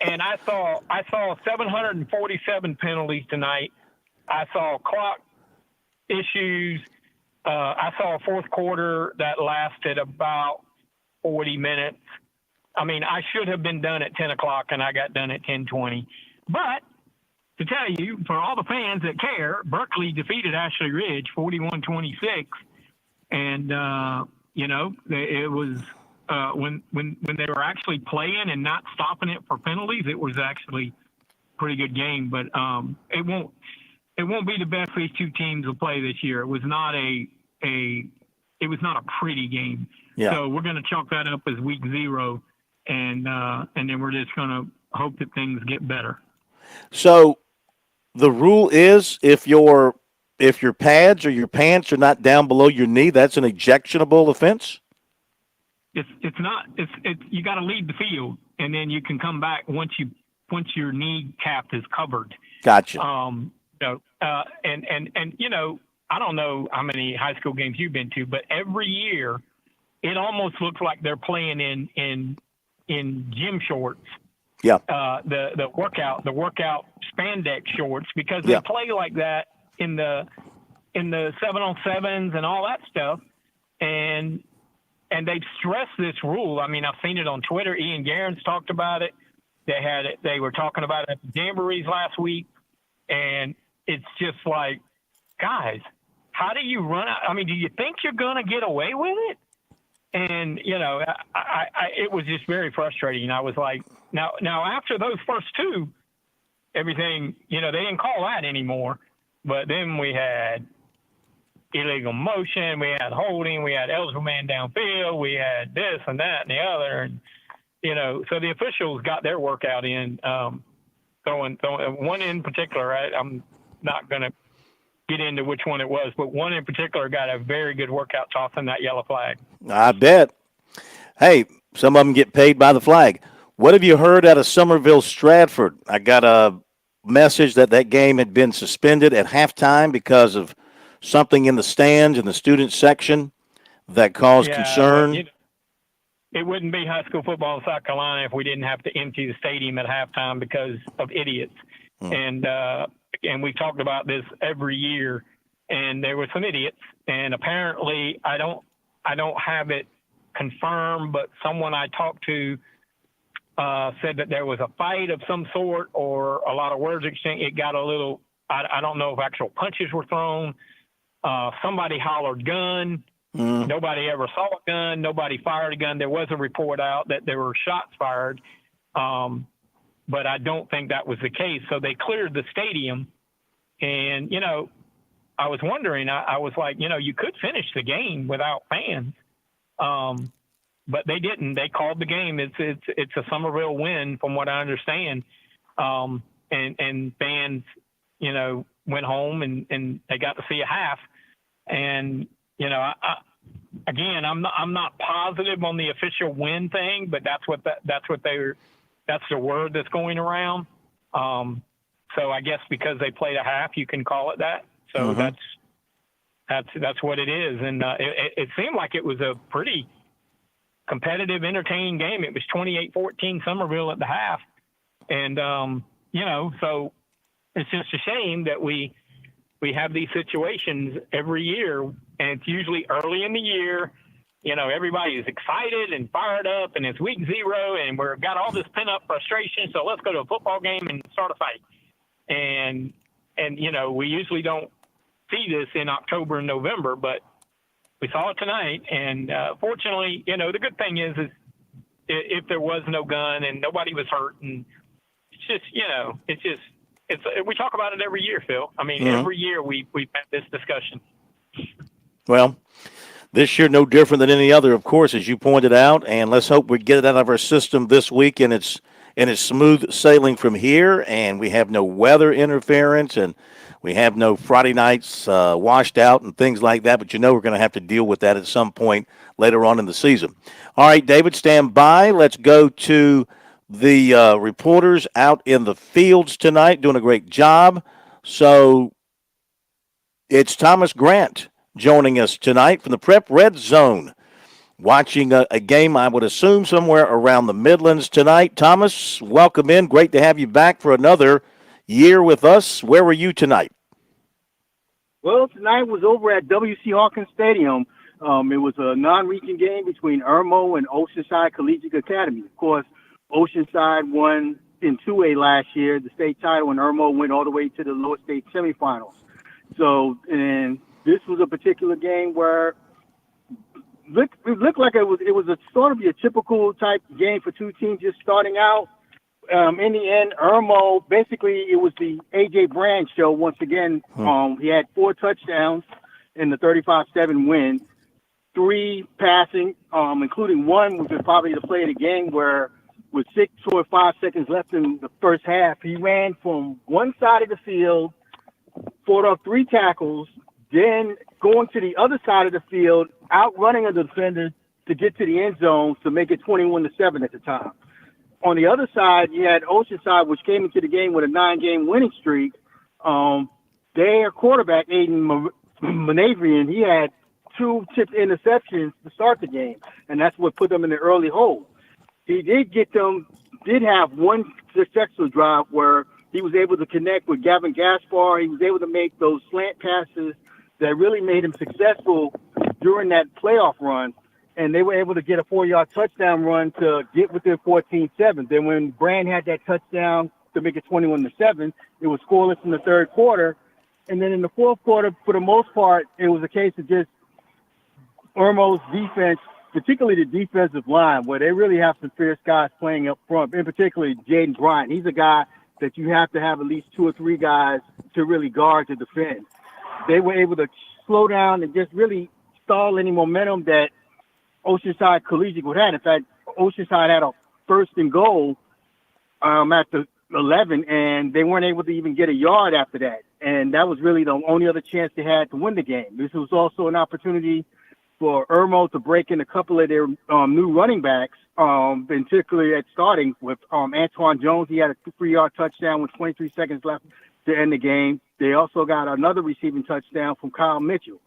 S1: and I saw 747 penalties tonight. I saw clock issues. I saw a fourth quarter that lasted about 40 minutes. I mean, I should have been done at 10 o'clock, and I got done at 10:20. But to tell you, for all the fans that care, Berkeley defeated Ashley Ridge 41-26. And, it was when they were actually playing and not stopping it for penalties, it was actually a pretty good game. But it won't be the best these 2 teams will play this year. It was not a pretty game.
S11: Yeah.
S1: So we're going to chalk that up as week 0, and then we're just going to hope that things get better.
S11: So the rule is if your pads or your pants are not down below your knee, that's an ejectionable offense?
S1: It's not. It's you got to leave the field, and then you can come back once your knee cap is covered.
S11: Gotcha.
S1: I don't know how many high school games you've been to, but every year it almost looks like they're playing in gym shorts.
S11: Yeah.
S1: The workout spandex shorts, because they play like that in the 7-on-7s and all that stuff, and they've stressed this rule. I mean, I've seen it on Twitter. Ian Garen's talked about it. They were talking about it at the Jamborees last week, and it's just like, guys, how do you run out? I mean, do you think you're going to get away with it? And, it was just very frustrating. I was like, now after those first 2, everything, they didn't call that anymore. But then we had illegal motion, we had holding, we had eligible man downfield, we had this and that and the other. And, so the officials got their workout in, throwing one in particular. I'm not going to get into which one it was, but one in particular got a very good workout tossing that yellow flag.
S11: I bet. Hey, some of them get paid by the flag. What have you heard out of Somerville Stratford? I got a message that game had been suspended at halftime because of something in the stands in the student section that cause
S1: Yeah,
S11: concern?
S1: but, it wouldn't be high school football in South Carolina if we didn't have to empty the stadium at halftime because of idiots. And we talked about this every year, and there were some idiots. And apparently, I don't have it confirmed, but someone I talked to said that there was a fight of some sort or a lot of words exchanged. It got a little. I don't know if actual punches were thrown. Somebody hollered gun. Nobody ever saw a gun. Nobody fired a gun. There was a report out that there were shots fired, but I don't think that was the case. So they cleared the stadium, and I was wondering. I was like, you could finish the game without fans, but they didn't. They called the game. It's a Somerville win, from what I understand, and fans, went home and they got to see a half, and. I'm not positive on the official win thing, but that's the word that's going around. So I guess because they played a half, you can call it that. So that's what it is. And it seemed like it was a pretty competitive, entertaining game. It was 28-14 Somerville at the half, and so it's just a shame that we have these situations every year, and it's usually early in the year. Everybody's excited and fired up, and it's week 0, and we've got all this pent-up frustration, so let's go to a football game and start a fight. And we usually don't see this in October and November, but we saw it tonight. And fortunately, the good thing is if there was no gun and nobody was hurt, and it's just, we talk about it every year, Phil. I mean, every year we've had this discussion.
S11: Well, this year no different than any other, of course, as you pointed out. And let's hope we get it out of our system this week, and it's smooth sailing from here. And we have no weather interference, and we have no Friday nights washed out and things like that. But we're going to have to deal with that at some point later on in the season. All right, David, stand by. Let's go to the reporters out in the fields tonight, doing a great job. So it's Thomas Grant joining us tonight from the Prep Red Zone, watching a game, I would assume, somewhere around the Midlands tonight. Thomas, welcome in. Great to have you back for another year with us. Where were you tonight?
S2: Well, tonight was over at W.C. Hawkins Stadium. It was a non-region game between Irmo and Oceanside Collegiate Academy. Of course, Oceanside won in 2A last year, the state title, and Irmo went all the way to the lower state semifinals. So, and this was a particular game where it looked like it was a sort of a typical type game for two teams just starting out. In the end, Irmo, basically it was the A.J. Brand show once again. He had 4 touchdowns in the 35-7 win, 3 passing, including one, which was probably the play of the game, where with 6 or 5 seconds left in the first half, he ran from one side of the field, fought off 3 tackles, then going to the other side of the field, outrunning a defender to get to the end zone to make it 21-7 at the time. On the other side, you had Oceanside, which came into the game with a 9-game winning streak. Their quarterback, Aiden Manavrian, he had 2 tipped interceptions to start the game, and that's what put them in the early hole. He did have one successful drive where he was able to connect with Gavin Gaspar. He was able to make those slant passes that really made him successful during that playoff run. And they were able to get a 4-yard touchdown run to get within 14-7. Then when Brand had that touchdown to make it 21-7, it was scoreless in the third quarter. And then in the fourth quarter, for the most part, it was a case of just Irmo's defense, particularly the defensive line, where they really have some fierce guys playing up front, and particularly Jaden Bryant. He's a guy that you have to have at least 2 or 3 guys to really guard to defend. They were able to slow down and just really stall any momentum that Oceanside Collegiate would have. In fact, Oceanside had a 1st and goal at the 11, and they weren't able to even get a yard after that. And that was really the only other chance they had to win the game. This was also an opportunity for Irmo to break in a couple of their new running backs, particularly at starting with Antoine Jones. He had a 3-yard touchdown with 23 seconds left to end the game. They also got another receiving touchdown from Kyle Mitchell.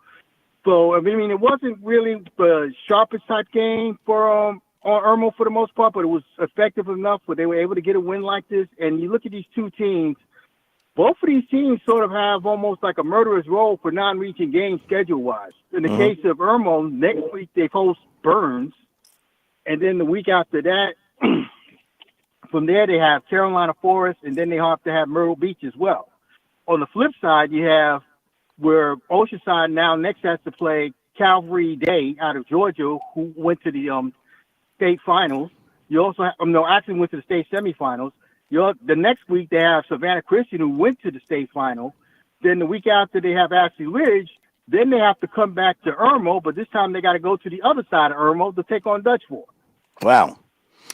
S2: So I mean, it wasn't really the sharpest type game for on Irmo for the most part, but it was effective enough where they were able to get a win like this. And you look at these two teams. Both of these teams sort of have almost like a murderer's row for non-region games schedule-wise. In the case of Irmo, next week they host Burns, and then the week after that, from there they have Carolina Forest, and then they have to have Myrtle Beach as well. On the flip side, you have where Oceanside now next has to play Calvary Day out of Georgia, who went to the state finals. You also have, actually went to the state semifinals. The next week they have Savannah Christian, who went to the state final. Then the week after they have Ashley Ridge. Then they have to come back to Irmo, but this time they got to go to the other side of Irmo to take on Dutch Fork.
S11: Wow.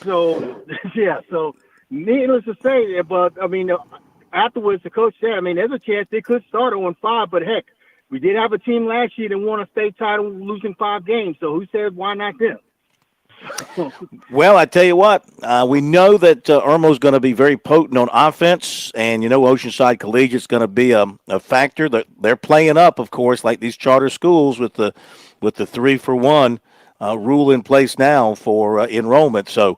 S2: So, yeah, so needless to say, but I mean, afterwards the coach said, I mean, there's a chance they could start 0-5, but heck, we did have a team last year that won a state title losing 5 games, so who said why not them?
S11: Well, I tell you what, we know that Irmo's going to be very potent on offense, and Oceanside Collegiate's going to be a factor. They're playing up, of course, like these charter schools with the 3-for-1 rule in place now for enrollment. So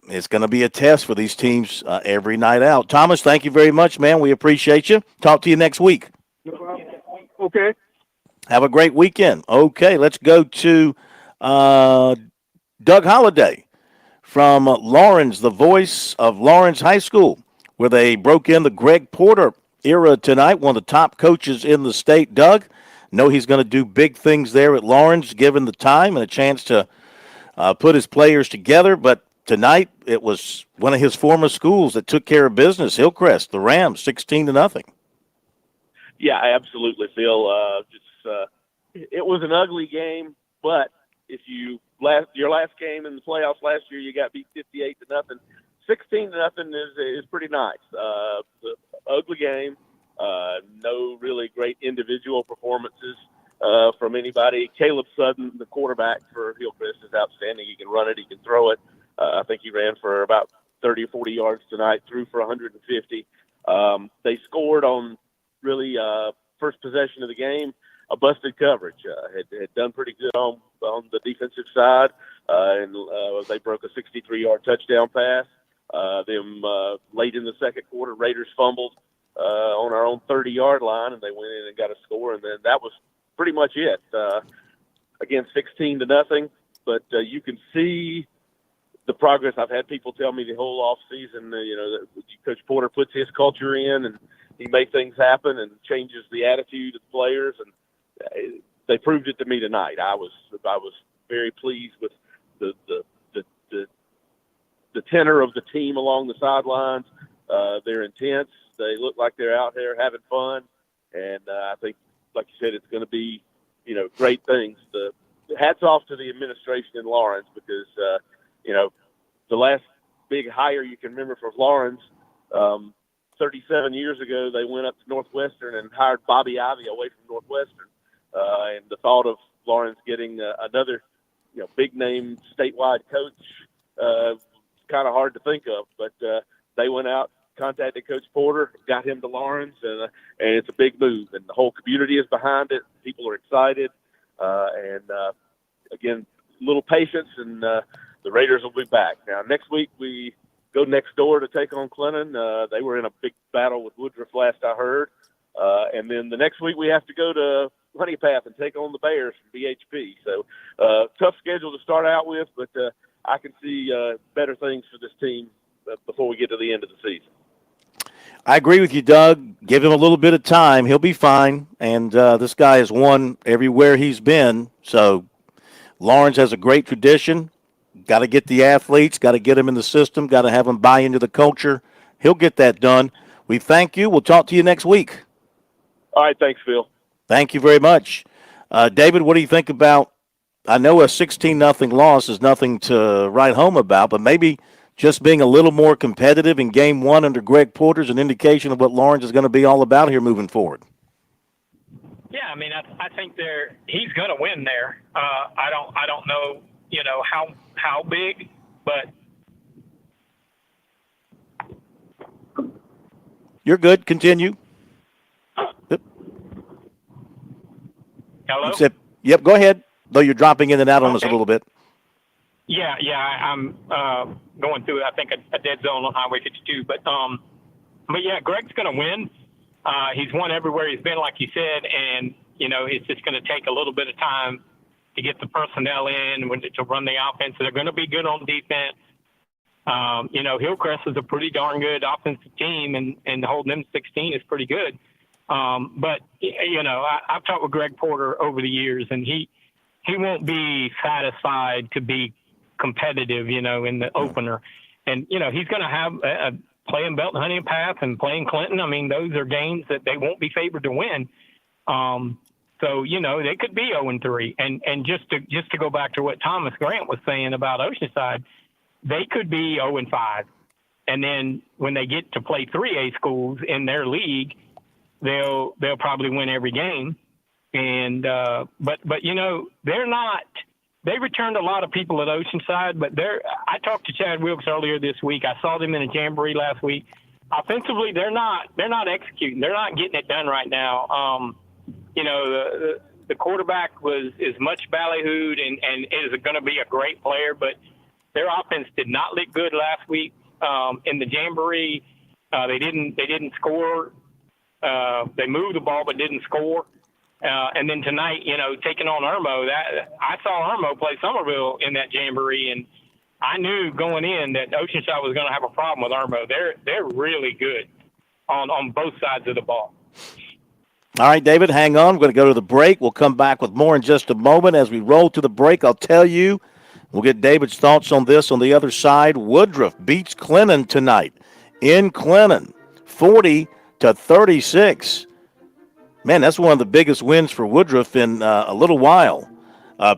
S11: it's going to be a test for these teams every night out. Thomas, thank you very much, man. We appreciate you. Talk to you next week.
S2: No problem. Okay.
S11: Have a great weekend. Okay, let's go to Doug Holliday from Lawrence, the voice of Lawrence High School, where they broke in the Greg Porter era tonight, one of the top coaches in the state. Doug, know he's going to do big things there at Lawrence, given the time and a chance to put his players together. But tonight, it was one of his former schools that took care of business, Hillcrest, the Rams, 16-0.
S3: Yeah, absolutely, Phil. It was an ugly game, but if your last game in the playoffs last year, you got beat 58-0. 16-0 is pretty nice. The ugly game, no really great individual performances from anybody. Caleb Sutton, the quarterback for Hillcrest, is outstanding. He can run it, he can throw it. I think he ran for about 30 or 40 yards tonight, threw for 150. They scored on really first possession of the game. A busted coverage. Had done pretty good on the defensive side, and they broke a 63-yard touchdown pass. Late in the second quarter, Raiders fumbled on our own 30-yard line, and they went in and got a score, and then that was pretty much it. Again, 16-0, but you can see the progress. I've had people tell me the whole off season, that Coach Porter puts his culture in, and he makes things happen and changes the attitude of the players, and they proved it to me tonight. I was very pleased with the tenor of the team along the sidelines. They're intense. They look like they're out there having fun, and I think, like you said, it's going to be great things. The hats off to the administration in Lawrence, because the last big hire you can remember for Lawrence, 37 years ago, they went up to Northwestern and hired Bobby Ivy away from Northwestern. And the thought of Lawrence getting another, big name statewide coach, kind of hard to think of. But they went out, contacted Coach Porter, got him to Lawrence, and it's a big move. And the whole community is behind it. People are excited. Again, a little patience, and the Raiders will be back. Now, next week we go next door to take on Clinton. They were in a big battle with Woodruff last I heard. And then the next week we have to go to Honey Path and take on the Bears from BHP. So tough schedule to start out with, but I can see better things for this team before we get to the end of the season.
S11: I agree with you, Doug. Give him a little bit of time. He'll be fine. And this guy has won everywhere he's been. So Lawrence has a great tradition. Got to get the athletes, got to get them in the system, got to have them buy into the culture. He'll get that done. We thank you. We'll talk to you next week.
S3: All right. Thanks, Phil.
S11: Thank you very much. David, what do you think about, I know a 16-0 loss is nothing to write home about, but maybe just being a little more competitive in game one under Greg Porter is an indication of what Lawrence is going to be all about here moving forward.
S1: Yeah, I mean, I think he's going to win there. I don't know, how big, but
S11: you're good. Continue.
S1: Hello?
S11: Yep, go ahead, though you're dropping in and out on us a little bit.
S1: Yeah, I'm going through, I think, a dead zone on Highway 52. But yeah, Greg's going to win. He's won everywhere he's been, like you said, and, it's just going to take a little bit of time to get the personnel in, to run the offense. They're going to be good on defense. Hillcrest is a pretty darn good offensive team, and holding them 16 is pretty good. But, I've talked with Greg Porter over the years, and he won't be satisfied to be competitive, in the opener. And, he's going to have playing Belton Honey Path and playing Clinton. I mean, those are games that they won't be favored to win. So, they could be 0-3. And just to go back to what Thomas Grant was saying about Oceanside, they could be 0-5. And then when they get to play 3A schools in their league, they'll probably win every game. And but they're not. They returned a lot of people at Oceanside, but I talked to Chad Wilkes earlier this week. I saw them in a jamboree last week. Offensively, they're not executing. They're not getting it done right now. The quarterback is much ballyhooed and is going to be a great player, but their offense did not look good last week in the jamboree. They didn't score. They moved the ball but didn't score. And then tonight, taking on Irmo, I saw Irmo play Somerville in that jamboree, and I knew going in that Oceanside was going to have a problem with Irmo. They're really good on both sides of the ball.
S11: All right, David, hang on. We're going to go to the break. We'll come back with more in just a moment. As we roll to the break, I'll tell you, we'll get David's thoughts on this on the other side. Woodruff beats Clinton tonight in Clinton, 40-36. Man, that's one of the biggest wins for Woodruff in a little while.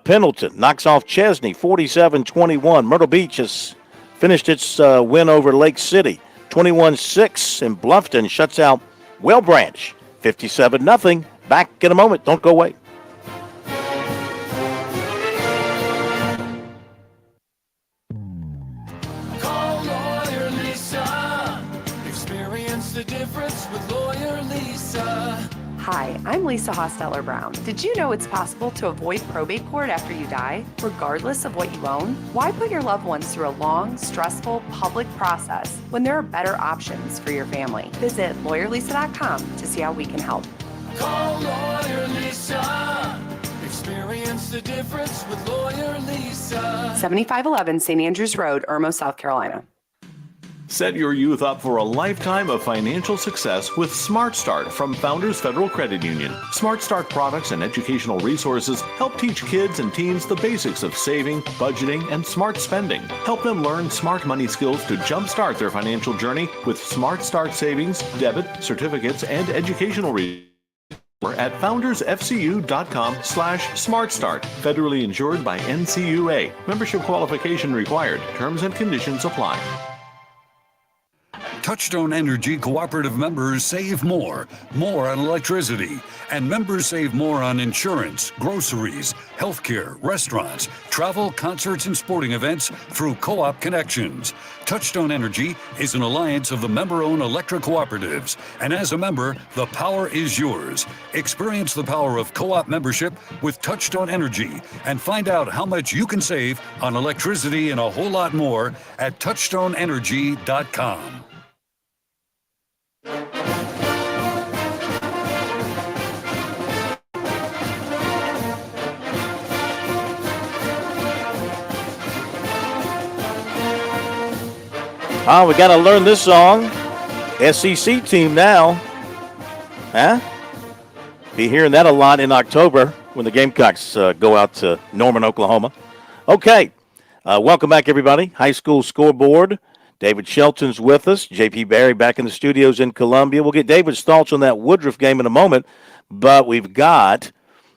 S11: Pendleton knocks off Chesney, 47-21. Myrtle Beach has finished its win over Lake City, 21-6. And Bluffton shuts out Well Branch, 57-0. Back in a moment. Don't go away.
S4: Call Lawyer Lisa. Experience the difference with Lawyer Lisa.
S6: Hi, I'm Lisa Hosteller Brown. Did you know it's possible to avoid probate court after you die, regardless of what you own? Why put your loved ones through a long, stressful public process when there are better options for your family? Visit lawyerlisa.com to see how we can help.
S4: Call Lawyer Lisa. Experience the difference with Lawyer Lisa.
S6: 7511 St. Andrews Road, Irmo, South Carolina.
S5: Set your youth up for a lifetime of financial success with Smart Start from Founders Federal Credit Union. Smart Start products and educational resources help teach kids and teens the basics of saving, budgeting, and smart spending. Help them learn smart money skills to jumpstart their financial journey with Smart Start savings, debit, certificates, and educational resources at foundersfcu.com/smartstart. Federally insured by NCUA. Membership qualification required. Terms and conditions apply.
S13: Touchstone Energy cooperative members save more on electricity, and members save more on insurance, groceries, healthcare, restaurants, travel, concerts, and sporting events through co-op connections. Touchstone Energy is an alliance of the member-owned electric cooperatives, and as a member, the power is yours. Experience the power of co-op membership with Touchstone Energy and find out how much you can save on electricity and a whole lot more at touchstoneenergy.com.
S11: Oh, we got to learn this song. SEC team now. Huh? Be hearing that a lot in October when the Gamecocks go out to Norman, Oklahoma. Okay. Welcome back, everybody. High School Scoreboard. David Shelton's with us. J.P. Barry back in the studios in Columbia. We'll get David's thoughts on that Woodruff game in a moment. But we've got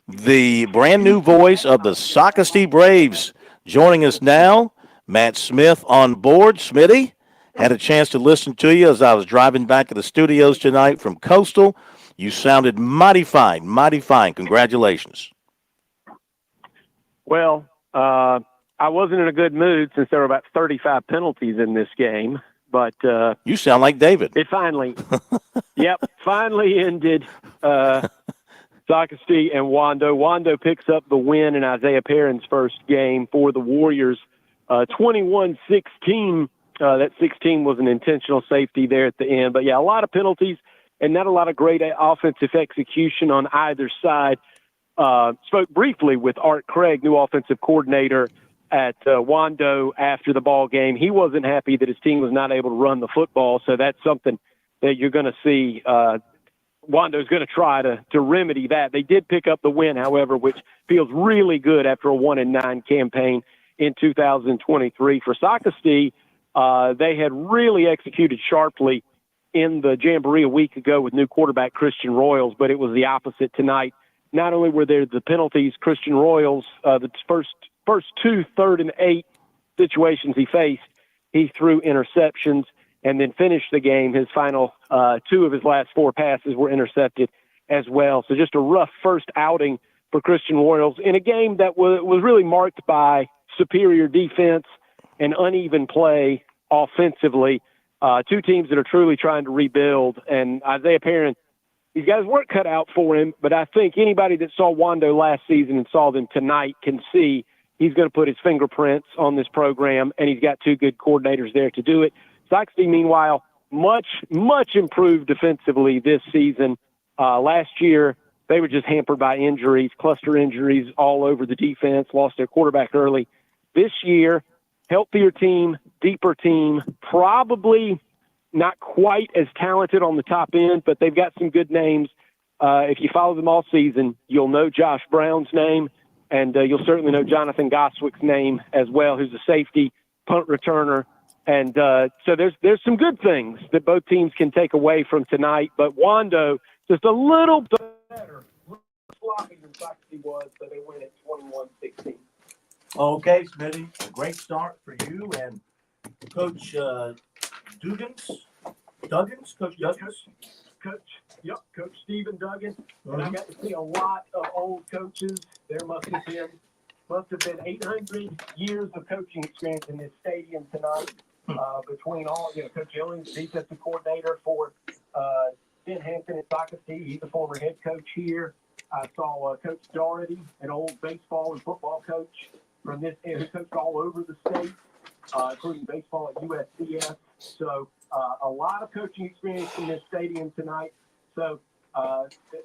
S11: the brand new voice of the Socastee Braves joining us now. Matt Smith on board. Smitty, had a chance to listen to you as I was driving back to the studios tonight from Coastal. You sounded mighty fine, mighty fine. Congratulations.
S7: Well, I wasn't in a good mood since there were about 35 penalties in this game, but
S11: you sound like David.
S7: It finally, finally ended Socastee and Wando. Wando picks up the win in Isaiah Perrin's first game for the Warriors, 21-16. That 16 was an intentional safety there at the end. But, yeah, a lot of penalties and not a lot of great offensive execution on either side. Spoke briefly with Art Craig, new offensive coordinator at Wando after the ball game. He wasn't happy that his team was not able to run the football, so that's something that you're going to see Wando's going to try to remedy that. They did pick up the win, however, which feels really good after a 1-9 campaign in 2023. For Socastee, they had really executed sharply in the Jamboree a week ago with new quarterback Christian Royals, but it was the opposite tonight. Not only were there the penalties, Christian Royals, the first 2 3rd and 8 situations he faced, he threw interceptions and then finished the game. His final 2 of his last 4 passes were intercepted as well. So just a rough first outing for Christian Royals in a game that was really marked by superior defense and uneven play offensively. 2 teams that are truly trying to rebuild. And Isaiah Perrin, he's got his work cut out for him, but I think anybody that saw Wando last season and saw them tonight can see he's going to put his fingerprints on this program, and he's got 2 good coordinators there to do it. Socastee, meanwhile, much improved defensively this season. Last year, they were just hampered by injuries, cluster injuries all over the defense, lost their quarterback early. This year, healthier team, deeper team, probably not quite as talented on the top end, but they've got some good names. If you follow them all season, you'll know Josh Brown's name, and you'll certainly know Jonathan Goswick's name as well, who's a safety, punt returner. And so there's some good things that both teams can take away from tonight. But Wando just a little better, sloppy than Socastee was, so they win at 21-16.
S8: Okay, Smitty, a great start for you and Coach Duggins.
S7: Coach Stephen Duggan. And I got to see a lot of old coaches. There must have been 800 years of coaching experience in this stadium tonight. Between all, Coach Ellings, defensive coordinator for Ben Hampton at Socastee. He's a former head coach here. I saw Coach Doherty, an old baseball and football coach from this area, who coached all over the state, including baseball at USCS. So a lot of coaching experience in this stadium tonight. So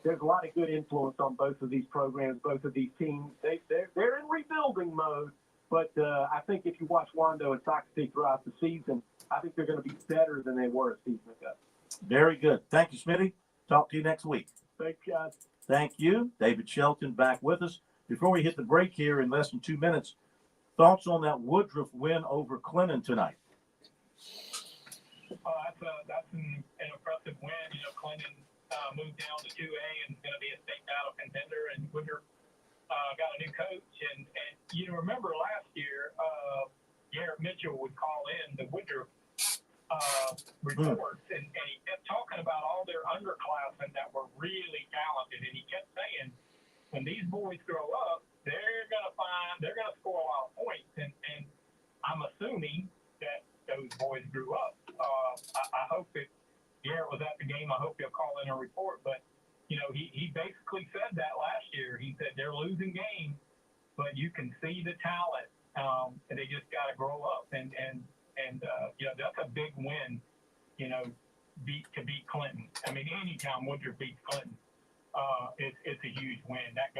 S7: there's a lot of good influence on both of these programs, both of these teams. They're in rebuilding mode. But I think if you watch Wando and Socastee throughout the season, I think they're going to be better than they were a season ago.
S8: Very good. Thank you, Smitty. Talk to you next week.
S7: Thanks, guys.
S8: Thank you. David Shelton back with us. Before we hit the break here in less than 2 minutes, thoughts on that Woodruff win over Clinton tonight?
S1: That's an impressive win. Clinton moved down to 2A and is going to be a state battle contender, and Woodruff got a new coach, and you remember last year, Garrett Mitchell would call in the Woodruff reports, and he kept talking about all their underclassmen that were really talented, and he kept saying, when these boys grow up, they're going to score a lot of points, and I'm assuming that those boys grew up. I hope that Garrett was at the game. I hope he'll call in a report, but he basically said that last year. He said they're losing games, but you can see the talent, and they just got to grow up. And that's a big win, to beat Clinton. I mean, anytime Woodruff beats Clinton, it's a huge win. That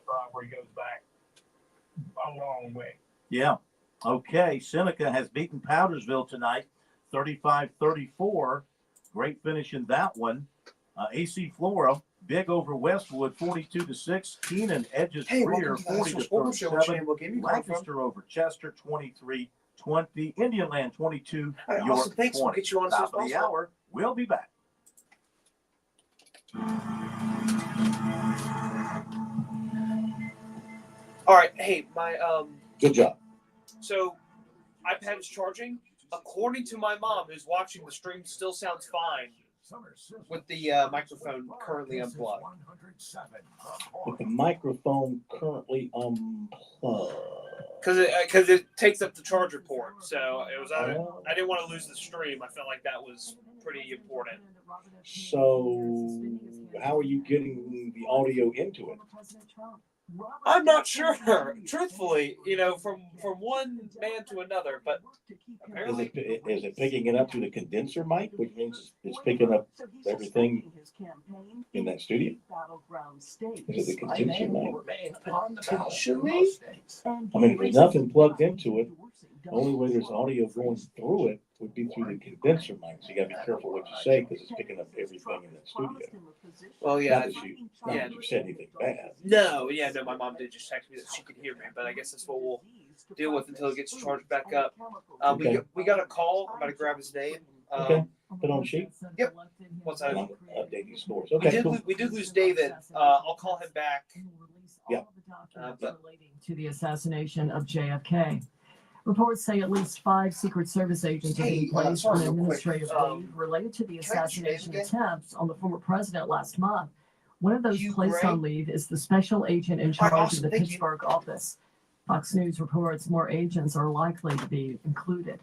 S1: rivalry goes back a long way.
S8: Yeah. Okay. Seneca has beaten Powdersville tonight, 35-34. Great finish in that one. AC Flora, big over Westwood, 42-6. Keenan edges Greer, 40-37. Lancaster over Chester, 23-20. Indian Land, 22.
S9: Right, awesome. Thanks. We'll get you on
S8: top of the hour. We'll be back.
S9: All right. Hey, my
S8: Good job.
S9: So, iPad is charging. According to my mom, who's watching the stream, still sounds fine with the microphone currently unplugged.
S8: With the microphone currently unplugged.
S9: Because it takes up the charger port. So it was. I didn't want to lose the stream. I felt like that was pretty important.
S8: So how are you getting the audio into it?
S9: I'm not sure, truthfully, from one man to another, but apparently.
S8: Is it picking it up through the condenser mic, which means it's picking up everything in that studio? Is it the condenser mic?
S9: Potentially?
S8: I mean, if there's nothing plugged into it, the only way there's audio going through it would be through the condenser mic. So you gotta be careful what you say because it's picking up everything in that studio.
S9: Well, yeah.
S8: Not that you said anything bad.
S9: No, my mom did just text me that she could hear me, but I guess that's what we'll deal with until it gets charged back up.
S8: Okay.
S9: We got a call. I'm going to grab his name.
S8: Okay, put on sheet.
S9: Yep. What's that?
S8: Update these scores. Okay, cool.
S9: We did lose David. I'll call him back.
S8: Yeah.
S10: Relating to the assassination of JFK. Reports say at least 5 Secret Service agents are being placed on administrative leave related to the assassination attempt on the former president last month. One of those placed on leave is the special agent in charge of the Pittsburgh office. Fox News reports more agents are likely to be included.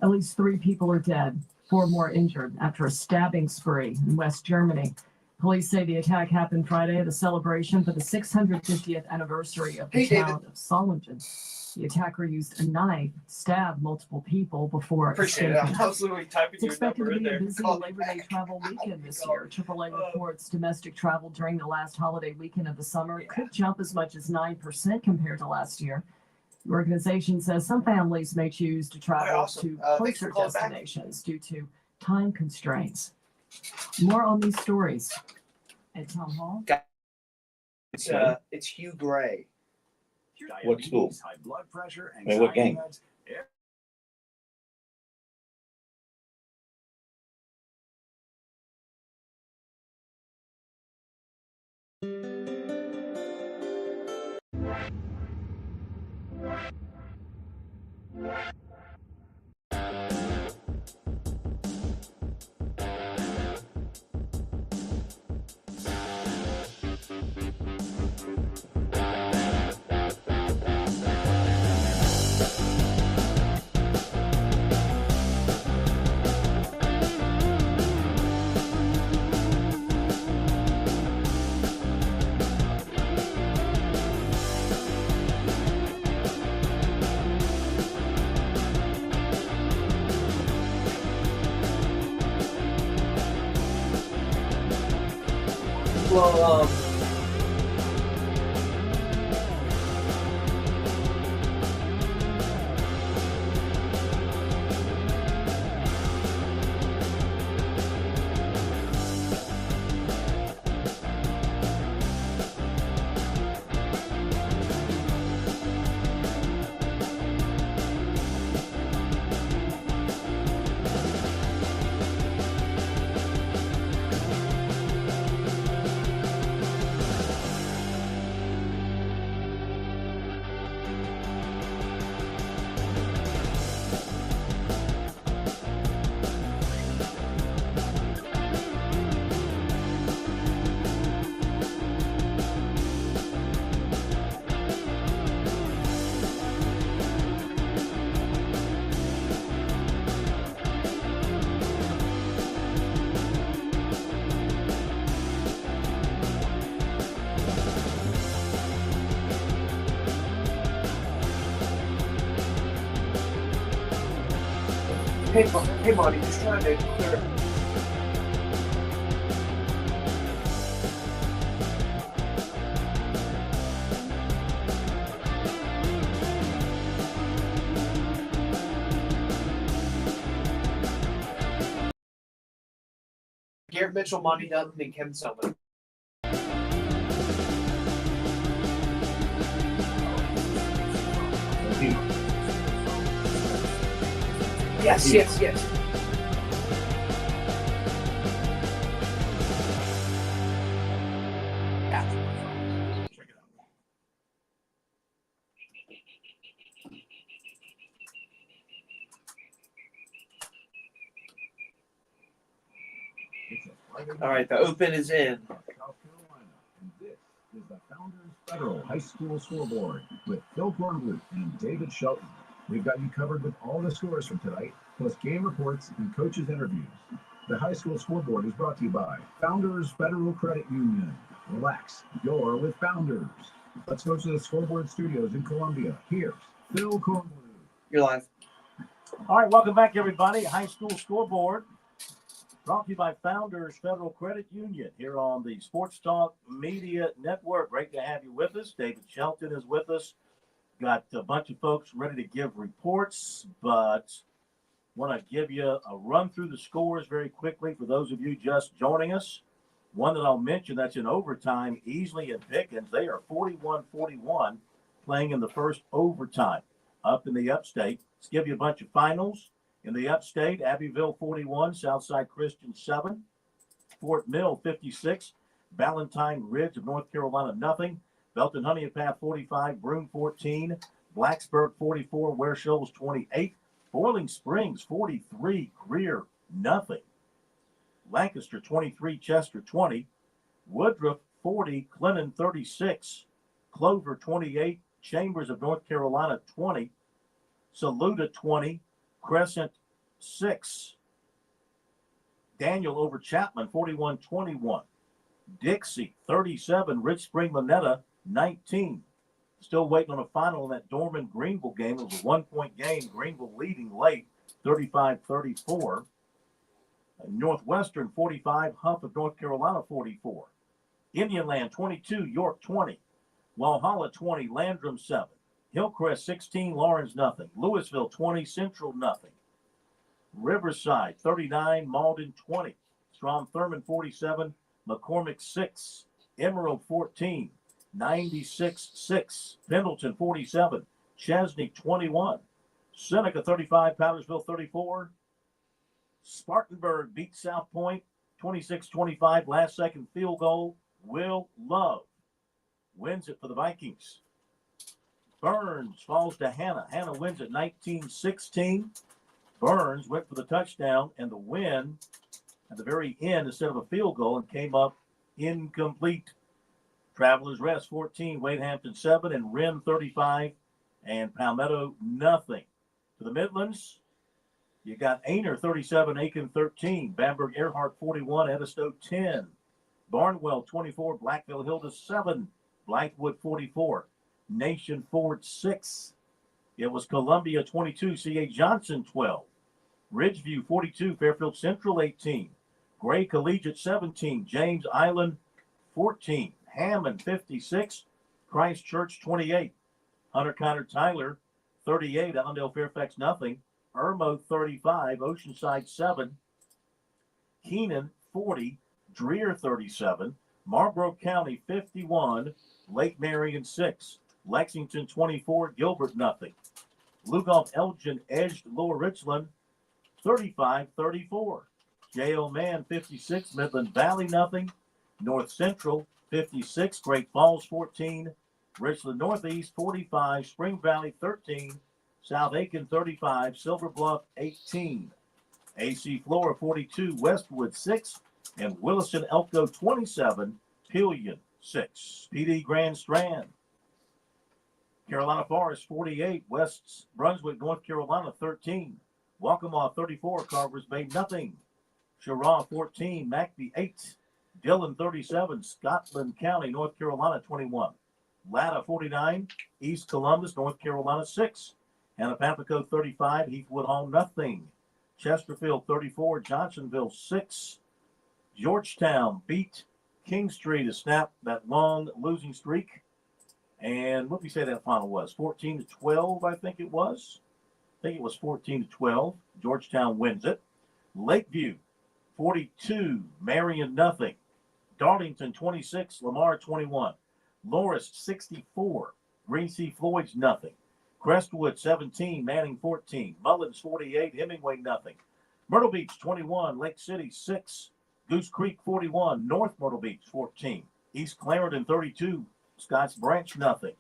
S10: At least 3 people are dead, 4 more injured after a stabbing spree in West Germany. Police say the attack happened Friday at a celebration for the 650th anniversary of the town of Solingen. The attacker used a knife, stabbed multiple people before
S9: Appreciate
S10: escaping.
S9: it. I was literally typing
S10: It's
S9: your
S10: expected
S9: number
S10: to
S9: in
S10: be a
S9: there.
S10: busy Labor Day travel weekend this year. AAA reports domestic travel during the last holiday weekend of the summer could jump as much as 9% compared to last year. The organization says some families may choose to travel to closer destinations due to time constraints. More on these stories at Town Hall.
S9: It's Hugh Gray.
S8: What school?
S12: High blood pressure,
S8: And what game?
S9: Well, hey, Monty, just trying to clear. Garrett Mitchell, Monty Dutton, and Kevin Selman. Yes. All right, the open is in.
S12: South Carolina, and this is the Founders Federal High School Scoreboard with Phil Kornblut and David Shelton. We've got you covered with all the scores from tonight, plus game reports and coaches' interviews. The high school scoreboard is brought to you by Founders Federal Credit Union. Relax, you're with Founders. Let's go to the Scoreboard Studios in Columbia. Here's Phil Cornblue.
S9: You're live.
S8: All right, welcome back, everybody. High school scoreboard brought to you by Founders Federal Credit Union here on the Sports Talk Media Network. Great to have you with us. David Shelton is with us. Got a bunch of folks ready to give reports, but want to give you a run through the scores very quickly for those of you just joining us. One that I'll mention that's in overtime, Easley and Pickens. They are 41-41 playing in the first overtime up in the upstate. Let's give you a bunch of finals. In the upstate, Abbeville 41, Southside Christian 7, Fort Mill 56, Valentine Ridge of North Carolina nothing, Belton Honeypath 45, Broome 14, Blacksburg 44, Ware Shoals 28, Boiling Springs 43, Greer nothing, Lancaster 23, Chester 20, Woodruff 40, Clinton 36, Clover 28, Chambers of North Carolina 20, Saluda 20, Crescent 6, Daniel over Chapman 41-21, Dixie 37, Rich Spring Monetta 19. Still waiting on a final in that Dorman Greenville game. It was a 1-point game. Greenville leading late 35-34. Northwestern 45, Huff of North Carolina 44. Indianland 22, York 20. Walhalla 20, Landrum 7. Hillcrest 16, Lawrence nothing. Louisville 20, Central nothing. Riverside 39, Malden 20. Strom Thurmond 47, McCormick 6. Emerald 14, 96-6. Pendleton 47, Chesney 21. Seneca 35, Powdersville 34. Spartanburg beat South Point 26-25. Last second field goal. Will Love wins it for the Vikings. Burns falls to Hannah. Hannah wins at 19-16. Burns went for the touchdown and the win at the very end instead of a field goal and came up incomplete. Travelers Rest 14, Wade Hampton 7, and Rim 35, and Palmetto nothing. For the Midlands, you got Ainer 37, Aiken 13, Bamberg Earhart 41, Edisto 10, Barnwell 24, Blackville Hilda 7, Blythewood 44, Nation Ford 6. It was Columbia 22, C.A. Johnson 12, Ridgeview 42, Fairfield Central 18, Gray Collegiate 17, James Island 14, Hammond 56, Christchurch 28, Hunter Connor Tyler 38, Allendale Fairfax nothing, Irmo 35, Oceanside 7, Keenan 40, Dreer 37, Marlborough County 51, Lake Marion 6, Lexington 24, Gilbert nothing. Lugoff Elgin edged Lower Richland 35-34. J.O. Mann 56, Midland Valley nothing. North Central 56, Great Falls 14, Richland Northeast 45, Spring Valley 13, South Aiken 35, Silver Bluff 18. AC Flora 42, Westwood 6, and Williston Elko 27, Pillion 6. PD Grand Strand. Carolina Forest 48, West Brunswick, North Carolina 13, Waccamaw 34, Carvers Bay nothing. Cheraw 14, McBee 8, Dillon 37, Scotland County, North Carolina 21, Latta 49, East Columbus, North Carolina 6, Anapapico 35, Heathwood Hall nothing. Chesterfield 34, Johnsonville 6. Georgetown beat Kingstree to snap that long losing streak. And what did we say that final was? 14-12, I think it was. I think it was 14-12. Georgetown wins it. Lakeview 42, Marion nothing. Darlington 26, Lamar 21. Loris 64, Greasy Floyd's nothing. Crestwood 17, Manning 14. Mullins 48, Hemingway nothing. Myrtle Beach 21, Lake City 6. Goose Creek 41, North Myrtle Beach 14. East Clarendon 32, Scotts Branch nothing.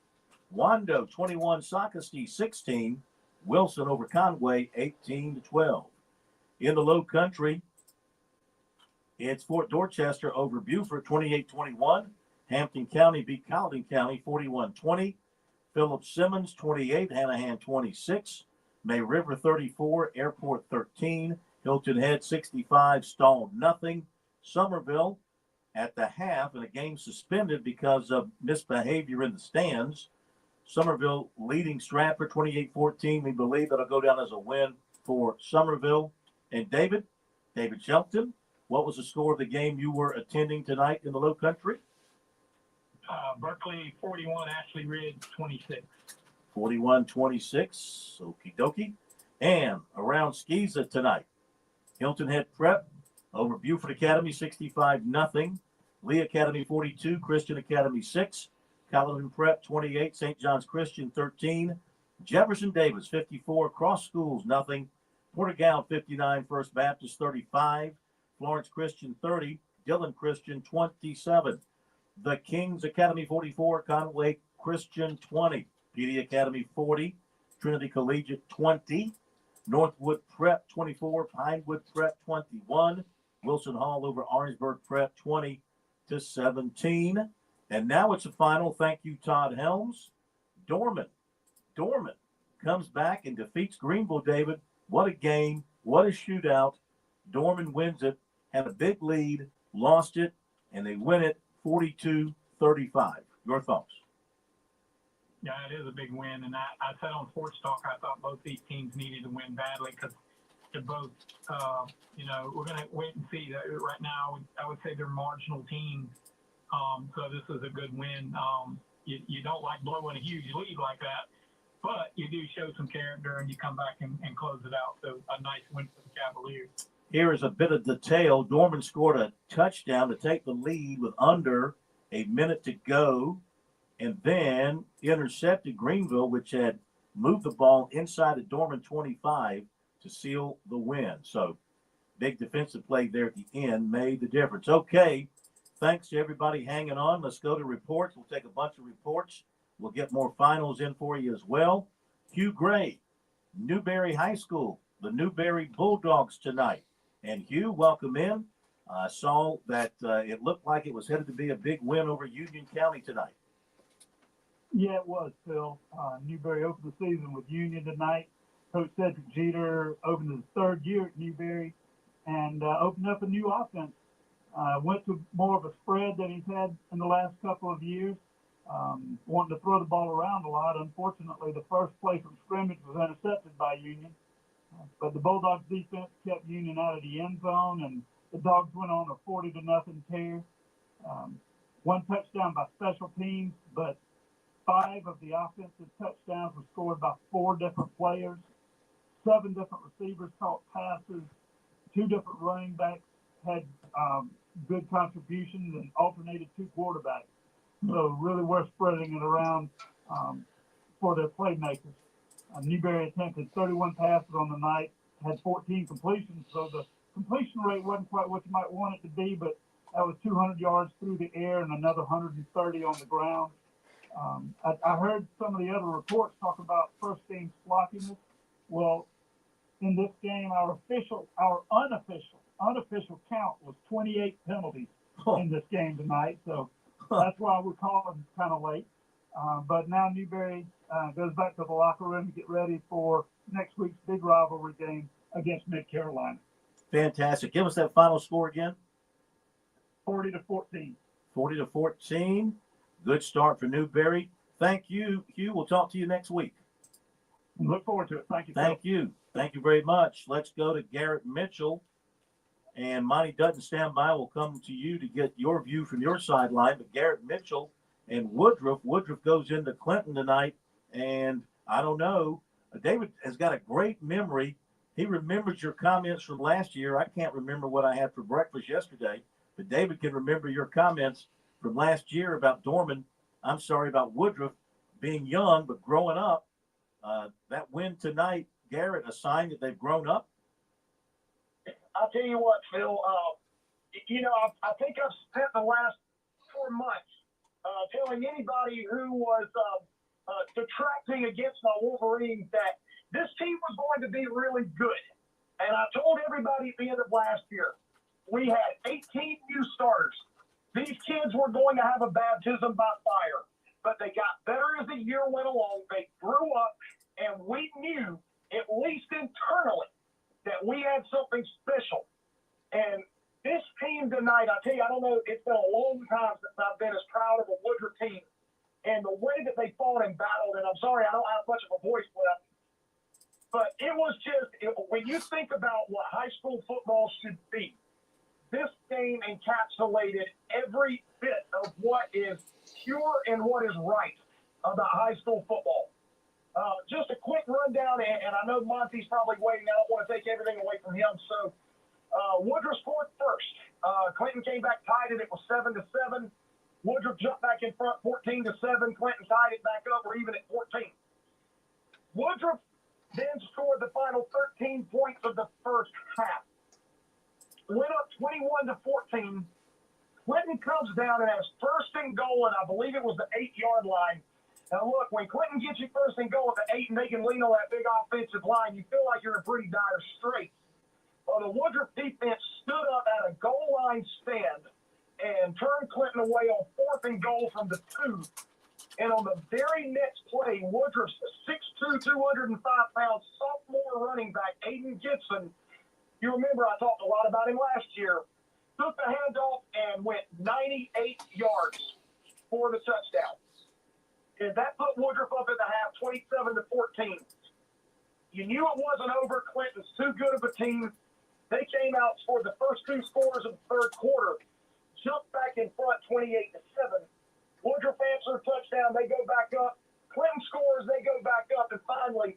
S8: Wando 21, Socastee 16. Wilson over Conway 18-12. In the Low Country, it's Fort Dorchester over Beaufort 28-21. Hampton County beat Colleton County 41-20. Phillips Simmons 28, Hanahan 26. May River 34, Airport 13. Hilton Head 65, Stalled nothing. Somerville at the half, and a game suspended because of misbehavior in the stands. Somerville leading Stratford 28-14. We believe that'll go down as a win for Somerville. And David Shelton, what was the score of the game you were attending tonight in the Low Country?
S1: Berkeley 41, Ashley Ridge 26.
S8: 41-26, okie dokie. And around Skeeza tonight, Hilton Head Prep over Buford Academy 65-0. Lee Academy 42, Christian Academy 6. Colleton Prep 28, St. John's Christian 13. Jefferson Davis 54, Cross Schools nothing. Portugal 59, First Baptist 35. Florence Christian 30, Dillon Christian 27. The Kings Academy 44, Conway Christian 20. PD Academy 40, Trinity Collegiate 20. Northwood Prep 24, Pinewood Prep 21. Wilson Hall over Orangeburg Prep 20-17. And now it's a final. Thank you, Todd Helms. Dorman comes back and defeats Greenville, David. What a game. What a shootout. Dorman wins it, had a big lead, lost it, and they win it 42-35. Your thoughts?
S1: Yeah, it is a big win. And I said on Sports Talk, I thought both these teams needed to win badly because they're both, we're going to wait and see. Right now, I would say they're marginal teams. So this is a good win. You don't like blowing a huge lead like that, but you do show some character and you come back and close it out. So a nice win for the Cavaliers.
S8: Here is a bit of detail. Dorman scored a touchdown to take the lead with under a minute to go, and then intercepted Greenville, which had moved the ball inside the Dorman 25 to seal the win. So big defensive play there at the end made the difference. Okay. Thanks to everybody hanging on. Let's go to reports. We'll take a bunch of reports. We'll get more finals in for you as well. Hugh Gray, Newberry High School, the Newberry Bulldogs tonight. And Hugh, welcome in. I saw that it looked like it was headed to be a big win over Union County tonight.
S15: Yeah, it was, Phil. Newberry opened the season with Union tonight. Coach Cedric Jeter opened his third year at Newberry and opened up a new offense. Went to more of a spread than he's had in the last couple of years. Wanting to throw the ball around a lot. Unfortunately, the first play from scrimmage was intercepted by Union. But the Bulldogs defense kept Union out of the end zone, and the Dogs went on a 40-0 tear. One touchdown by special teams, but 5 of the offensive touchdowns were scored by 4 different players. 7 different receivers caught passes. 2 different running backs had good contributions and alternated 2 quarterbacks. So really worth spreading it around for their playmakers. Newberry attempted 31 passes on the night, had 14 completions. So the completion rate wasn't quite what you might want it to be, but that was 200 yards through the air and another 130 on the ground. I heard some of the other reports talk about first team slopiness. Well, in this game, our unofficial count was 28 penalties in this game tonight. So that's why we're calling kind of late. But now Newberry goes back to the locker room to get ready for next week's big rivalry game against Mid-Carolina.
S8: Fantastic. Give us that final score again.
S15: 40-14.
S8: 40-14. Good start for Newberry. Thank you, Hugh. We'll talk to you next week.
S15: Look forward to it. Thank you.
S8: Thank you. Thank you very much. Let's go to Garrett Mitchell. And Monty Dutton, stand by. We'll come to you to get your view from your sideline. But Garrett Mitchell and Woodruff goes into Clinton tonight. And I don't know. David has got a great memory. He remembers your comments from last year. I can't remember what I had for breakfast yesterday. But David can remember your comments from last year about about Woodruff being young but growing up. That win tonight, Garrett, a sign that they've grown up?
S16: I'll tell you what, Phil. I think I've spent the last 4 months telling anybody who was detracting against my Wolverines that this team was going to be really good. And I told everybody at the end of last year, we had 18 new starters. These kids were going to have a baptism by fire, but they got better as the year went along. They grew up, and we knew, at least internally, that we had something I don't know, it's been a long time since I've been as proud of a Woodruff team. And the way that they fought and battled, and I'm sorry I don't have much of a voice left, but it was just, when you think about what high school football should be, this game encapsulated every bit of what is pure and what is right about high school football. Just a quick rundown, and I know Monty's probably waiting. I don't want to take everything away from him. So Woodruff scored first. Clinton came back, tied it. It was 7-7. Woodruff jumped back in front, 14-7. Clinton tied it back up, or even at 14. Woodruff then scored the final 13 points of the first half. Went up 21-14. Clinton comes down and has first and goal, and I believe it was the 8-yard line. Now, look, when Clinton gets you first and goal at the 8 and they can lean on that big offensive line, you feel like you're in pretty dire straits. Well, the Woodruff defense stood up at a goal line stand and turned Clinton away on 4th and goal from the 2. And on the very next play, Woodruff's 6'2", 205-pound sophomore running back, Aiden Gibson, you remember I talked a lot about him last year, took the handoff and went 98 yards for the touchdown. And that put Woodruff up at the half, 27-14. You knew it wasn't over. Clinton's too good of a team. They came out, scored the first 2 scores of the third quarter, jumped back in front 28-7. Woodruff answered touchdown. They go back up. Clinton scores. They go back up. And finally,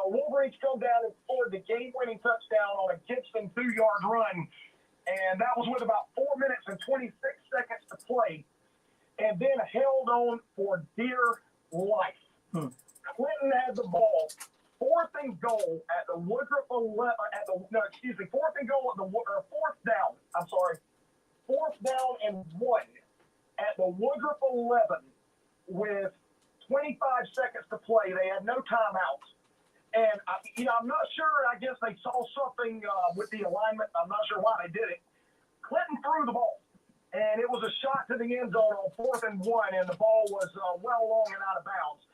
S16: Wolverines come down and scored the game-winning touchdown on a Gibson 2-yard run. And that was with about 4 minutes and 26 seconds to play. And then held on for dear life. Clinton had the ball. 4th and goal at the Woodruff 11. 4th and goal at the 4th down. I'm sorry. 4th down and 1 at the Woodruff 11 with 25 seconds to play. They had no timeouts. And, I'm not sure. I guess they saw something with the alignment. I'm not sure why they did it. Clinton threw the ball. And it was a shot to the end zone on 4th and 1, and the ball was well long and out of bounds.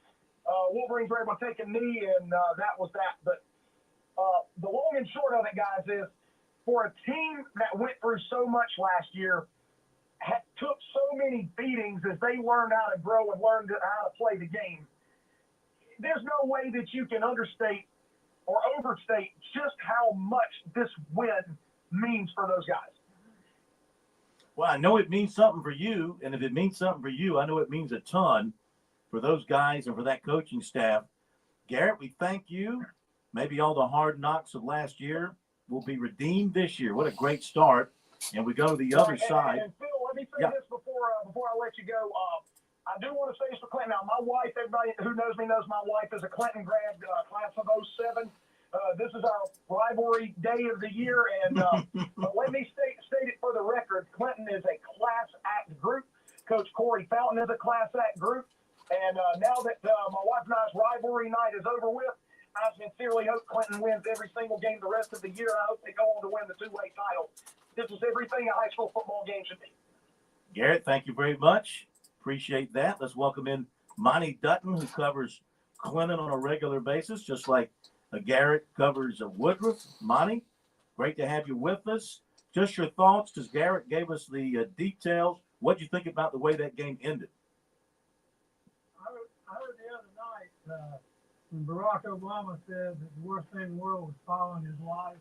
S16: Wolverines were able to take a knee, and that was that. But the long and short of it, guys, is for a team that went through so much last year, took so many beatings as they learned how to grow and learned how to play the game, there's no way that you can understate or overstate just how much this win means for those guys.
S8: Well, I know it means something for you, and if it means something for you, I know it means a ton for those guys and for that coaching staff. Garrett, we thank you. Maybe all the hard knocks of last year will be redeemed this year. What a great start. And we go to the other side.
S16: And Phil, let me say this before I let you go. I do want to say this for Clinton. Now, my wife, everybody who knows me knows my wife is a Clinton grad, class of 07. This is our rivalry day of the year, and let me state it for the record. Clinton is a class act group. Coach Corey Fountain is a class act group. And now that my wife and I's rivalry night is over with, I sincerely hope Clinton wins every single game the rest of the year. I hope they go on to win the 2-way title. This is everything a high school football game should be.
S8: Garrett, thank you very much. Appreciate that. Let's welcome in Monty Dutton, who covers Clinton on a regular basis, just like Garrett covers Woodruff. Monty, great to have you with us. Just your thoughts, because Garrett gave us the details. What do you think about the way that game ended?
S15: I heard the other night when Barack Obama said that the worst thing in the world was following his wife.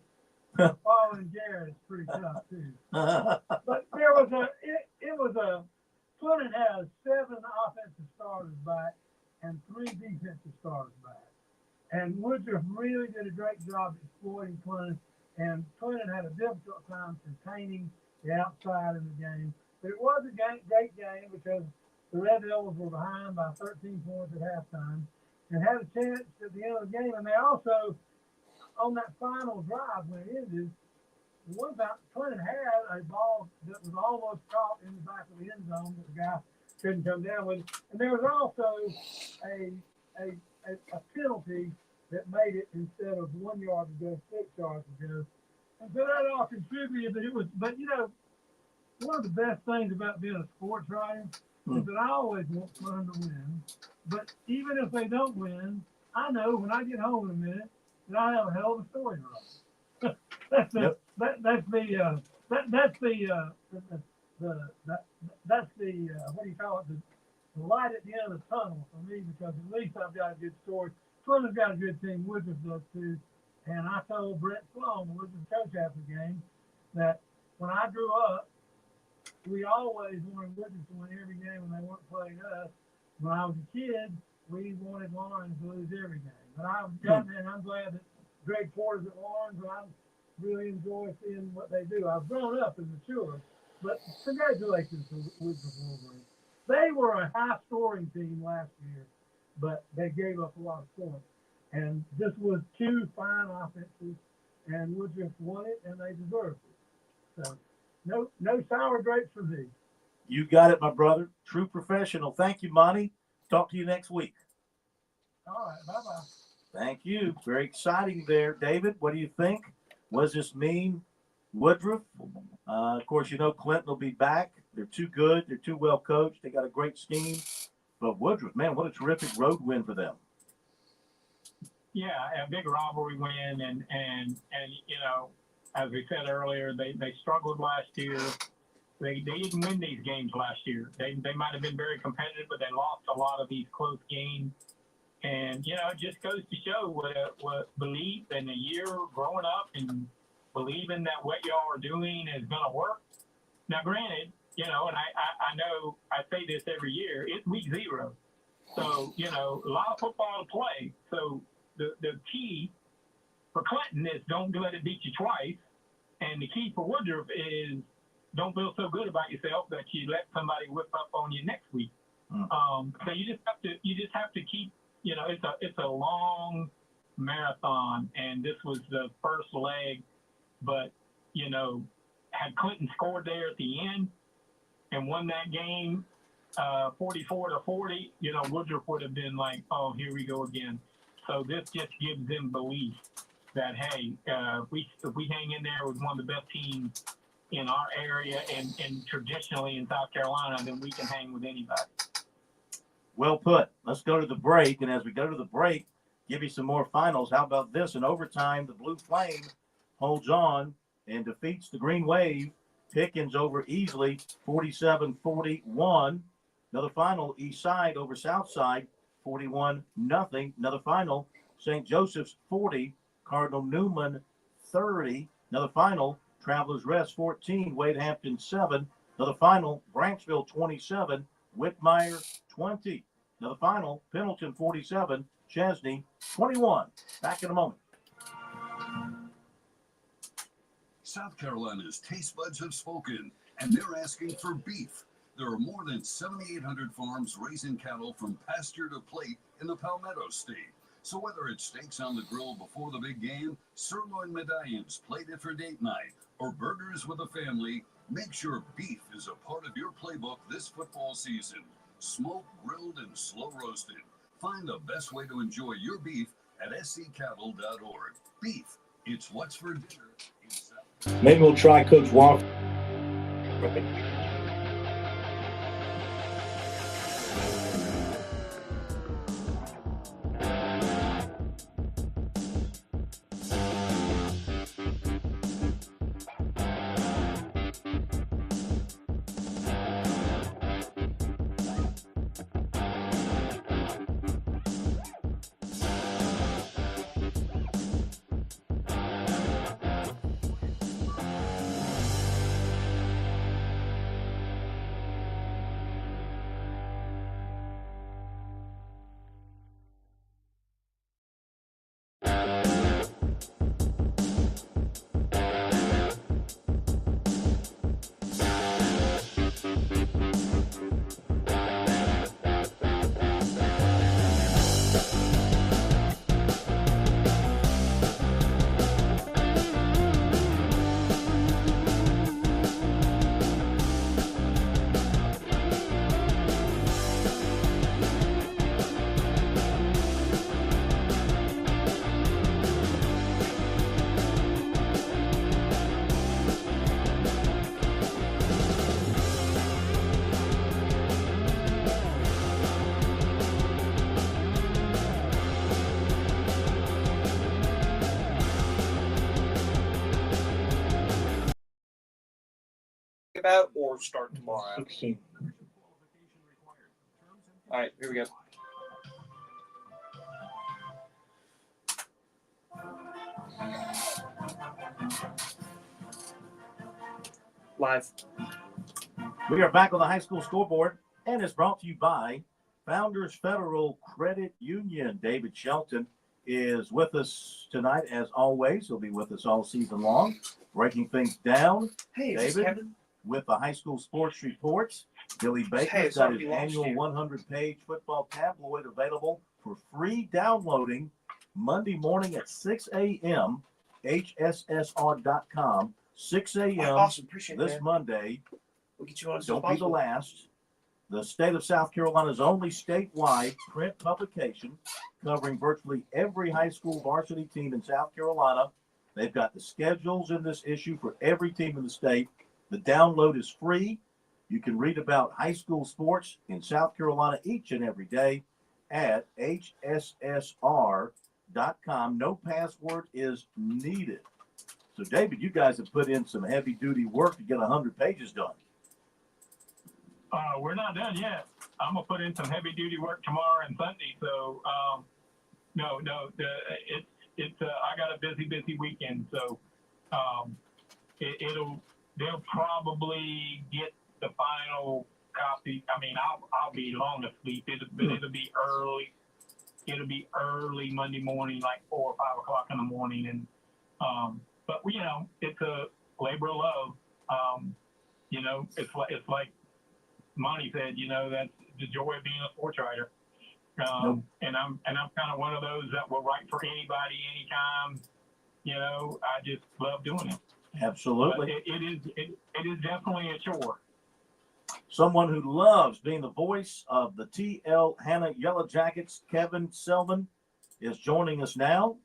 S15: Following Garrett is pretty tough too. But there was Clinton has 7 offensive starters back and 3 defensive starters back. And Woodruff really did a great job exploiting Clinton, and Clinton had a difficult time containing the outside in the game. But it was a great game because the Red Devils were behind by 13 points at halftime and had a chance at the end of the game. And they also, on that final drive when it ended, one time Clinton had a ball that was almost caught in the back of the end zone that the guy couldn't come down with. And there was also a penalty that made it, instead of 1 yard to go, 6 yards to go. And so that all contributed, but one of the best things about being a sports writer is that I always want Clinton to win. But even if they don't win, I know when I get home in a minute that I have a hell of a story to write. That's the that's the what do you call it? The light at the end of the tunnel for me, because at least I've got a good story. Plymouth's got a good team. Woodruff does too. And I told Brett Sloan, the Woodruff coach after the game, that when I grew up, we always wanted Woodruff to win every game when they weren't playing us. When I was a kid, we wanted Lawrence to lose every game. But I'm glad that Greg Porter's at Lawrence, and I really enjoy seeing what they do. I've grown up and matured, but congratulations to Woodruff Wolverines. They were a high-scoring team last year, but they gave up a lot of points. And this was two fine offenses, and Woodruff won it, and they deserved it. So, no sour grapes for me.
S8: You got it, my brother. True professional. Thank you, Monty. Talk to you next week.
S15: All right, bye-bye.
S8: Thank you. Very exciting there. David, what do you think? What does this mean? Woodruff? Of course, you know Clinton will be back. They're too good. They're too well coached. They got a great scheme. But Woodruff, man, what a terrific road win for them.
S1: Yeah, a big rivalry win, and you know, as we said earlier, they struggled last year. They didn't win these games last year. They might have been very competitive, but they lost a lot of these close games. And you know, it just goes to show what belief in a year growing up and believing that what y'all are doing is going to work. Now, granted, you know, and I know I say this every year, it's week 0. So, you know, a lot of football to play. So the key for Clinton is don't let it beat you twice. And the key for Woodruff is don't feel so good about yourself that you let somebody whip up on you next week. So you just have to keep, you know, it's a long marathon, and this was the first leg. But, you know, had Clinton scored there at the end and won that game 44-40, you know, Woodruff would have been like, oh, here we go again. So this just gives them belief that, hey, if we hang in there with one of the best teams in our area and traditionally in South Carolina, then we can hang with anybody.
S8: Well put. Let's go to the break. And as we go to the break, give you some more finals. How about this? In overtime, the Blue Flame holds on and defeats the Green Wave. Pickens over easily, 47-41. Another final, East Side over South Side, 41-0. Another final, St. Joseph's 40, Cardinal Newman 30. Another final, Travelers Rest 14, Wade Hampton 7. Another final, Branchville 27, Whitmire 20. Another final, Pendleton 47, Chesney 21. Back in a moment.
S13: South Carolina's taste buds have spoken, and they're asking for beef. There are more than 7,800 farms raising cattle from pasture to plate in the Palmetto State. So whether it's steaks on the grill before the big game, sirloin medallions plated for date night, or burgers with a family, make sure beef is a part of your playbook this football season. Smoked, grilled, and slow roasted. Find the best way to enjoy your beef at sccattle.org. Beef, it's what's for dinner in South.
S8: Maybe we'll try Coach Wofford.
S9: about or start tomorrow? All right, here we go. Live.
S8: We are back on the high school scoreboard, and it's brought to you by Founders Federal Credit Union. David Shelton is with us tonight, as always. He'll be with us all season long, breaking things down.
S9: Hey,
S8: David,
S9: Kevin.
S8: with the high school sports reports. Billy Baker's got his annual 100-page football tabloid available for free downloading Monday morning at 6 a.m. HSSR.com. 6 a.m.
S9: Awesome. Appreciate
S8: this
S9: that.
S8: Monday.
S9: We'll get you on as
S8: Don't
S9: soon as
S8: be the
S9: possible.
S8: last. The state of South Carolina's only statewide print publication covering virtually every high school varsity team in South Carolina. They've got the schedules in this issue for every team in the state. The download is free. You can read about high school sports in South Carolina each and every day at hssr.com. No password is needed. So, David, you guys have put in some heavy-duty work to get 100 pages done.
S1: We're not done yet. I'm gonna put in some heavy duty work tomorrow and Sunday. So I got a busy weekend. So they'll probably get the final copy. I mean, I'll be long asleep. It'll be early. It'll be early Monday morning, like 4 or 5 o'clock in the morning. And but it's a labor of love. It's like Monty said, that's the joy of being a sports writer. And I'm kind of one of those that will write for anybody, anytime. I just love doing it.
S8: Absolutely.
S1: But it is definitely a chore.
S8: Someone who loves being the voice of the T.L. Hanna Yellow Jackets, Kevin Selman, is joining us now.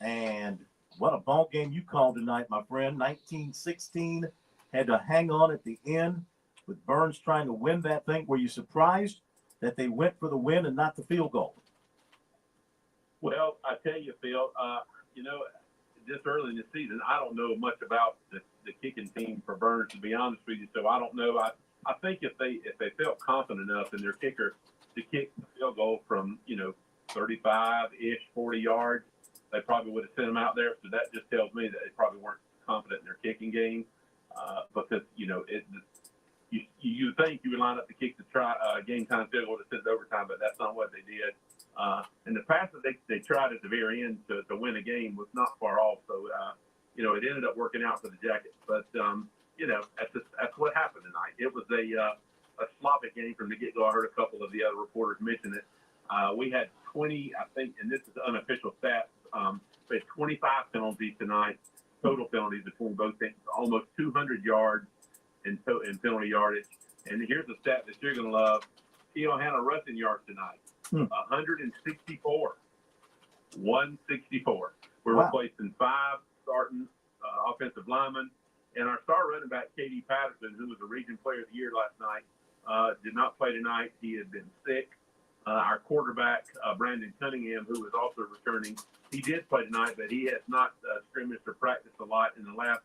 S8: And what a ball game you called tonight, my friend. 19-16, had to hang on at the end with Burns trying to win that thing. Were you surprised that they went for the win and not the field goal?
S14: Well, I tell you, Phil, this early in the season, I don't know much about the kicking team for Burns, to be honest with you. So I don't know. I think if they felt confident enough in their kicker to kick the field goal from 35-ish, 40 yards, they probably would have sent him out there. So that just tells me that they probably weren't confident in their kicking game because you think you would line up to kick the game time field goal to send it overtime, but that's not what they did. And the pass that they tried at the very end to win a game was not far off. So, it ended up working out for the Jackets. But, that's what happened tonight. It was a sloppy game from the get-go. I heard a couple of the other reporters mention it. We had 20, I think, and this is unofficial stats, we had 25 penalties tonight, total penalties between both teams, almost 200 yards in penalty yardage. And here's a stat that you're going to love. T.L. Hanna rushing yards tonight, 164. 164. We're replacing 5 starting offensive linemen. And our star running back, Katie Patterson, who was a region player of the year last night, did not play tonight. He had been sick. Our quarterback, Brandon Cunningham, who was also returning, he did play tonight, but he has not scrimmaged or practiced a lot in the last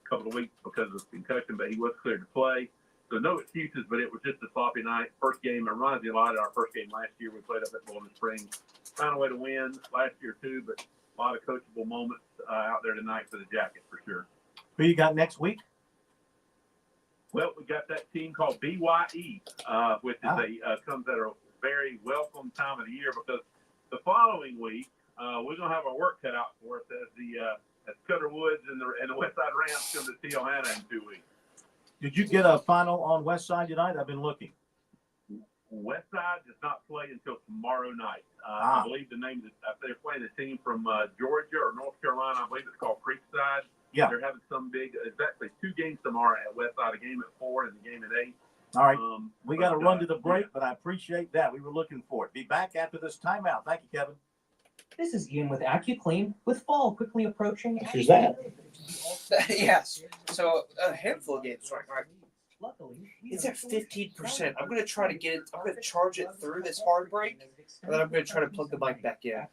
S14: couple of weeks because of concussion, but he was cleared to play. So no excuses, but it was just a sloppy night. First game, it reminds me a lot of our first game last year. We played up at Bowling Springs. Found a way to win last year too, but a lot of coachable moments out there tonight for the Jackets for sure.
S8: Who you got next week?
S14: Well, we got that team called BYE, which is comes at a very welcome time of the year because the following week we're gonna have our work cut out for us as Cutter Woods and the West Side Rams come to T.L. Hanna in 2 weeks.
S8: Did you get a final on West Side tonight? I've been looking.
S14: West Side does not play until tomorrow night. I believe the name is they're playing a team from Georgia or North Carolina. I believe it's called Creekside.
S8: Yeah.
S14: They're having some big. It's actually 2 games tomorrow at West Side. A game at 4 and a game at 8.
S8: All right. We got to run to the break, but I appreciate that. We were looking for it. Be back after this timeout. Thank you, Kevin.
S17: This is Ian with AccuClean. With fall quickly approaching.
S8: Who's that?
S9: Yes. So a handful of games right. It's at 15%. I'm gonna try to get it. I'm gonna charge it through this hard break, and then I'm gonna try to plug the mic back in.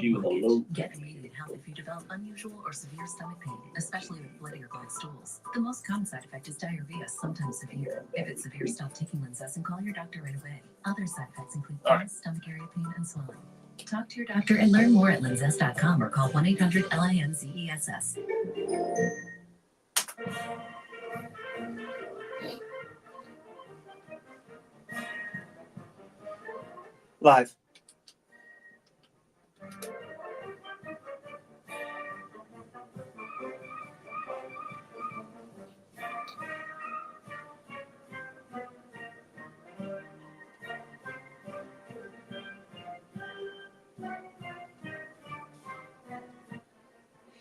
S8: you with a low.
S10: Get immediate help if you develop unusual or severe stomach pain, especially with bloody or clogged stools. The most common side effect is diarrhea, sometimes severe. If it's severe, stop taking Linzess and call your doctor right away. Other side effects include gas, stomach area pain, and swelling. Talk to your doctor and learn more at linzess.com or call 1-800-LINZESS.
S9: Live.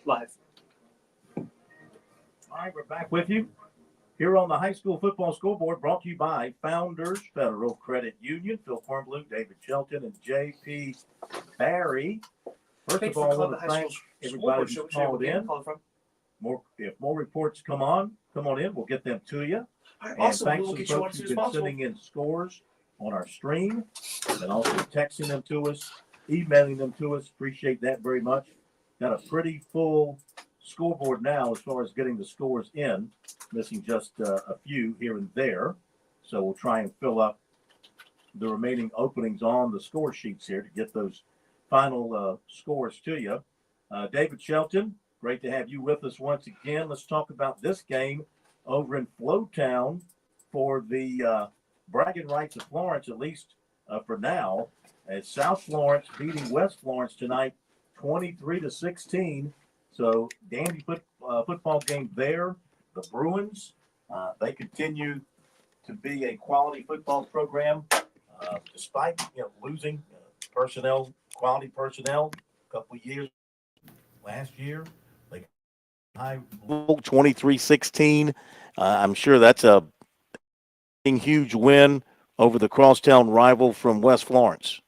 S9: Live.
S8: All right, we're back with you here on the high school football scoreboard, brought to you by Founders Federal Credit Union. Phil Kornblum, David Shelton, and J.P. Barry. First of all, I want to thank everybody who's called in. If more reports come on in, we'll get them to you. And
S9: Awesome.
S8: thanks
S9: We'll
S8: to the
S9: get you on
S8: folks
S9: as soon
S8: who've
S9: as
S8: been
S9: possible.
S8: sending in scores on our stream and also texting them to us, emailing them to us. Appreciate that very much. Got a pretty full scoreboard now as far as getting the scores in, missing just a few here and there. So we'll try and fill up the remaining openings on the score sheets here to get those final scores to you. David Shelton, great to have you with us once again. Let's talk about this game over in Flowtown for the bragging rights of Florence, at least for now, as South Florence beating West Florence tonight, 23-16. So dandy football game there. The Bruins, they continue to be a quality football program, despite losing quality personnel a couple of years last year. They high
S11: 23-16. I'm sure that's a huge win over the crosstown rival from West Florence.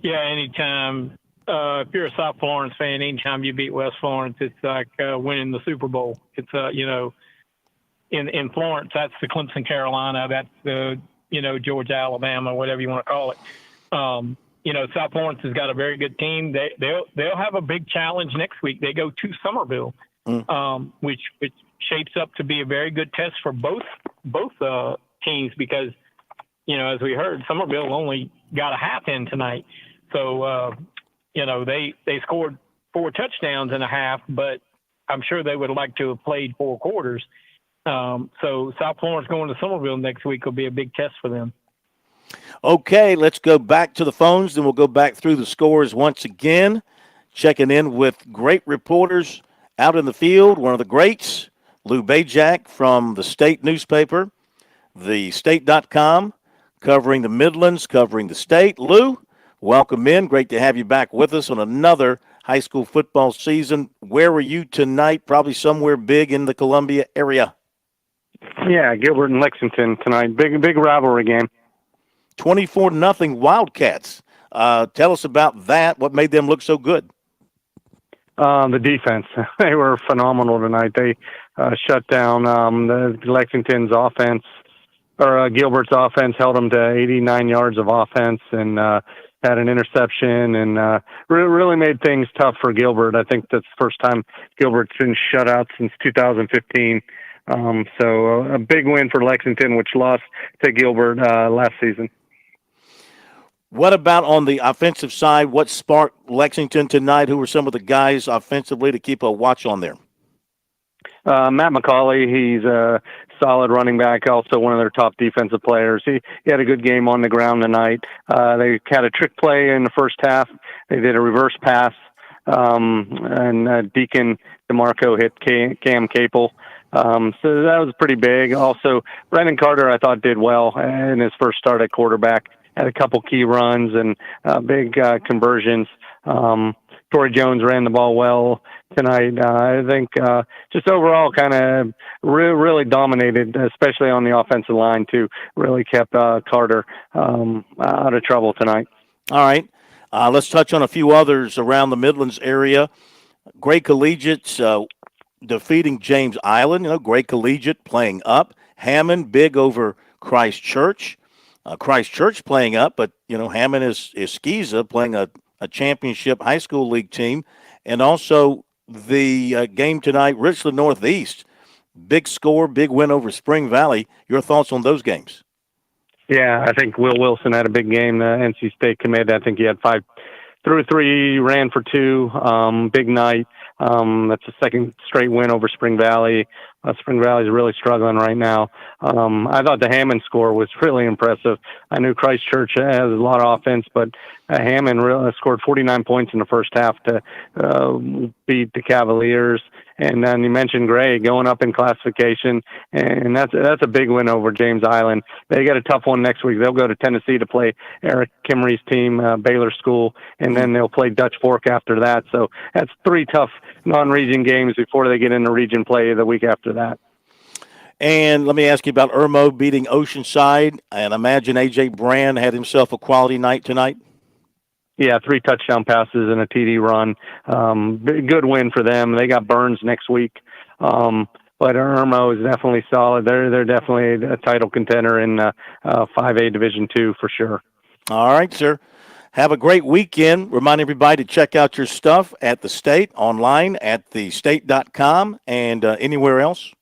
S1: Yeah, anytime. If you're a South Florence fan, anytime you beat West Florence, it's like winning the Super Bowl. It's in Florence, that's the Clemson, Carolina. That's the Georgia, Alabama, whatever you want to call it. South Florence has got a very good team. They'll have a big challenge next week. They go to Somerville, which shapes up to be a very good test for both teams because as we heard, Somerville only got a half in tonight. So they scored 4 touchdowns in a half, but I'm sure they would like to have played 4 quarters. So South Florence going to Somerville next week will be a big test for them.
S11: Okay, let's go back to the phones, then we'll go back through the scores once again. Checking in with great reporters out in the field. One of the greats, Lou Bajak from the State newspaper, thestate.com, covering the Midlands, covering the state. Lou, welcome in. Great to have you back with us on another high school football season. Where are you tonight? Probably somewhere big in the Columbia area.
S18: Yeah, Gilbert and Lexington tonight. Big rivalry game.
S11: 24-0 Wildcats. Tell us about that. What made them look so good?
S18: The defense. They were phenomenal tonight. They shut down the Lexington's offense, or Gilbert's offense, held them to 89 yards of offense and had an interception and really made things tough for Gilbert. I think that's the first time Gilbert's been shut out since 2015. So a big win for Lexington, which lost to Gilbert last season.
S11: What about on the offensive side? What sparked Lexington tonight? Who were some of the guys offensively to keep a watch on there?
S18: Matt McCauley, he's a solid running back, also one of their top defensive players. He had a good game on the ground tonight. They had a trick play in the first half. They did a reverse pass, and Deacon DeMarco hit Cam Capel. So that was pretty big. Also, Brandon Carter, I thought, did well in his first start at quarterback. Had a couple key runs and big conversions. Torrey Jones ran the ball well tonight. I think just overall kind of really dominated, especially on the offensive line, too. Really kept Carter out of trouble tonight.
S11: All right. Let's touch on a few others around the Midlands area. Gray Collegiate's defeating James Island. Gray Collegiate playing up. Hammond big over Christ Church. Christ Church playing up, but Hammond is Skiza playing a a championship high school league team, and also the game tonight, Richland Northeast. Big score, big win over Spring Valley. Your thoughts on those games?
S18: Yeah, I think Will Wilson had a big game. The NC State commit. I think he had 5 through 3, ran for 2. Big night. That's the second straight win over Spring Valley. Spring Valley is really struggling right now. I thought the Hammond score was really impressive. I knew Christchurch has a lot of offense, but Hammond really scored 49 points in the first half to beat the Cavaliers. And then you mentioned Gray going up in classification, and that's a big win over James Island. They got a tough one next week. They'll go to Tennessee to play Eric Kimmery's team, Baylor School, and then they'll play Dutch Fork after that. So that's 3 tough non-region games before they get into region play the week after that.
S11: And let me ask you about Irmo beating Oceanside. And imagine A.J. Brand had himself a quality night tonight.
S18: Yeah, 3 touchdown passes and a TD run. Good win for them. They got Burns next week. But Irmo is definitely solid. They're definitely a title contender in 5A Division II for sure.
S11: All right, sir. Have a great weekend. Remind everybody to check out your stuff at the State, online at thestate.com, and anywhere else.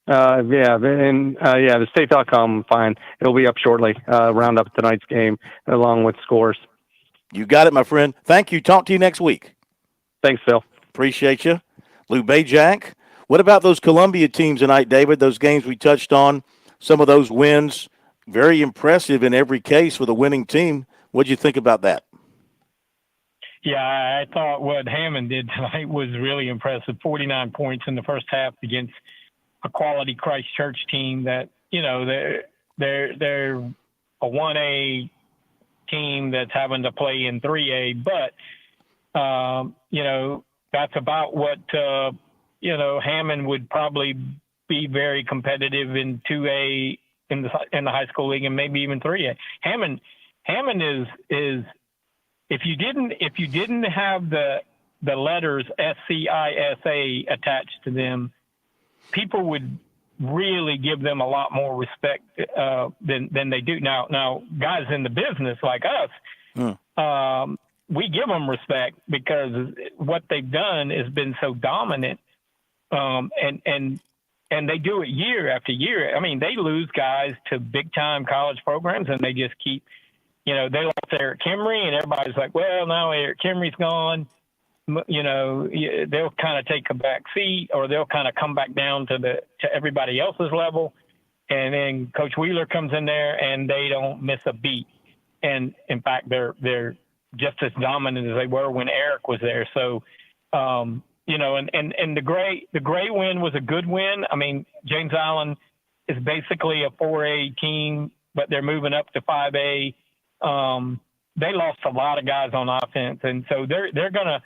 S11: The state.com, fine. It'll be up shortly. Round up tonight's game along with scores. You got it, my friend. Thank you. Talk to you next week.
S18: Thanks, Phil.
S11: Appreciate you. Lou Bajak. What about those Columbia teams tonight, David? Those games we touched on, some of those wins, very impressive in every case for the winning team. What did you think about that?
S1: Yeah, I thought what Hammond did tonight was really impressive. 49 points in the first half against a quality Christchurch team that, you know, they're a 1A team that's having to play in 3A, but you know, that's about what you know, Hammond would probably be very competitive in 2A in the high school league and maybe even 3A. Hammond is if you didn't have the letters SCISA attached to them, people would really give them a lot more respect than they do now. Now, guys in the business like us, we give them respect because what they've done has been so dominant, and they do it year after year. I mean, they lose guys to big time college programs, and they just keep, you know, they lost Eric Kimmery, and everybody's like, well, now Eric Kimmery's gone. You know, they'll kind of take a back seat, or they'll kind of come back down to everybody else's level. And then Coach Wheeler comes in there and they don't miss a beat. And in fact, they're just as dominant as they were when Eric was there. So, you know, and the Gray win was a good win. I mean, James Island is basically a 4A team, but they're moving up to 5A. They lost a lot of guys on offense. And so they're going to,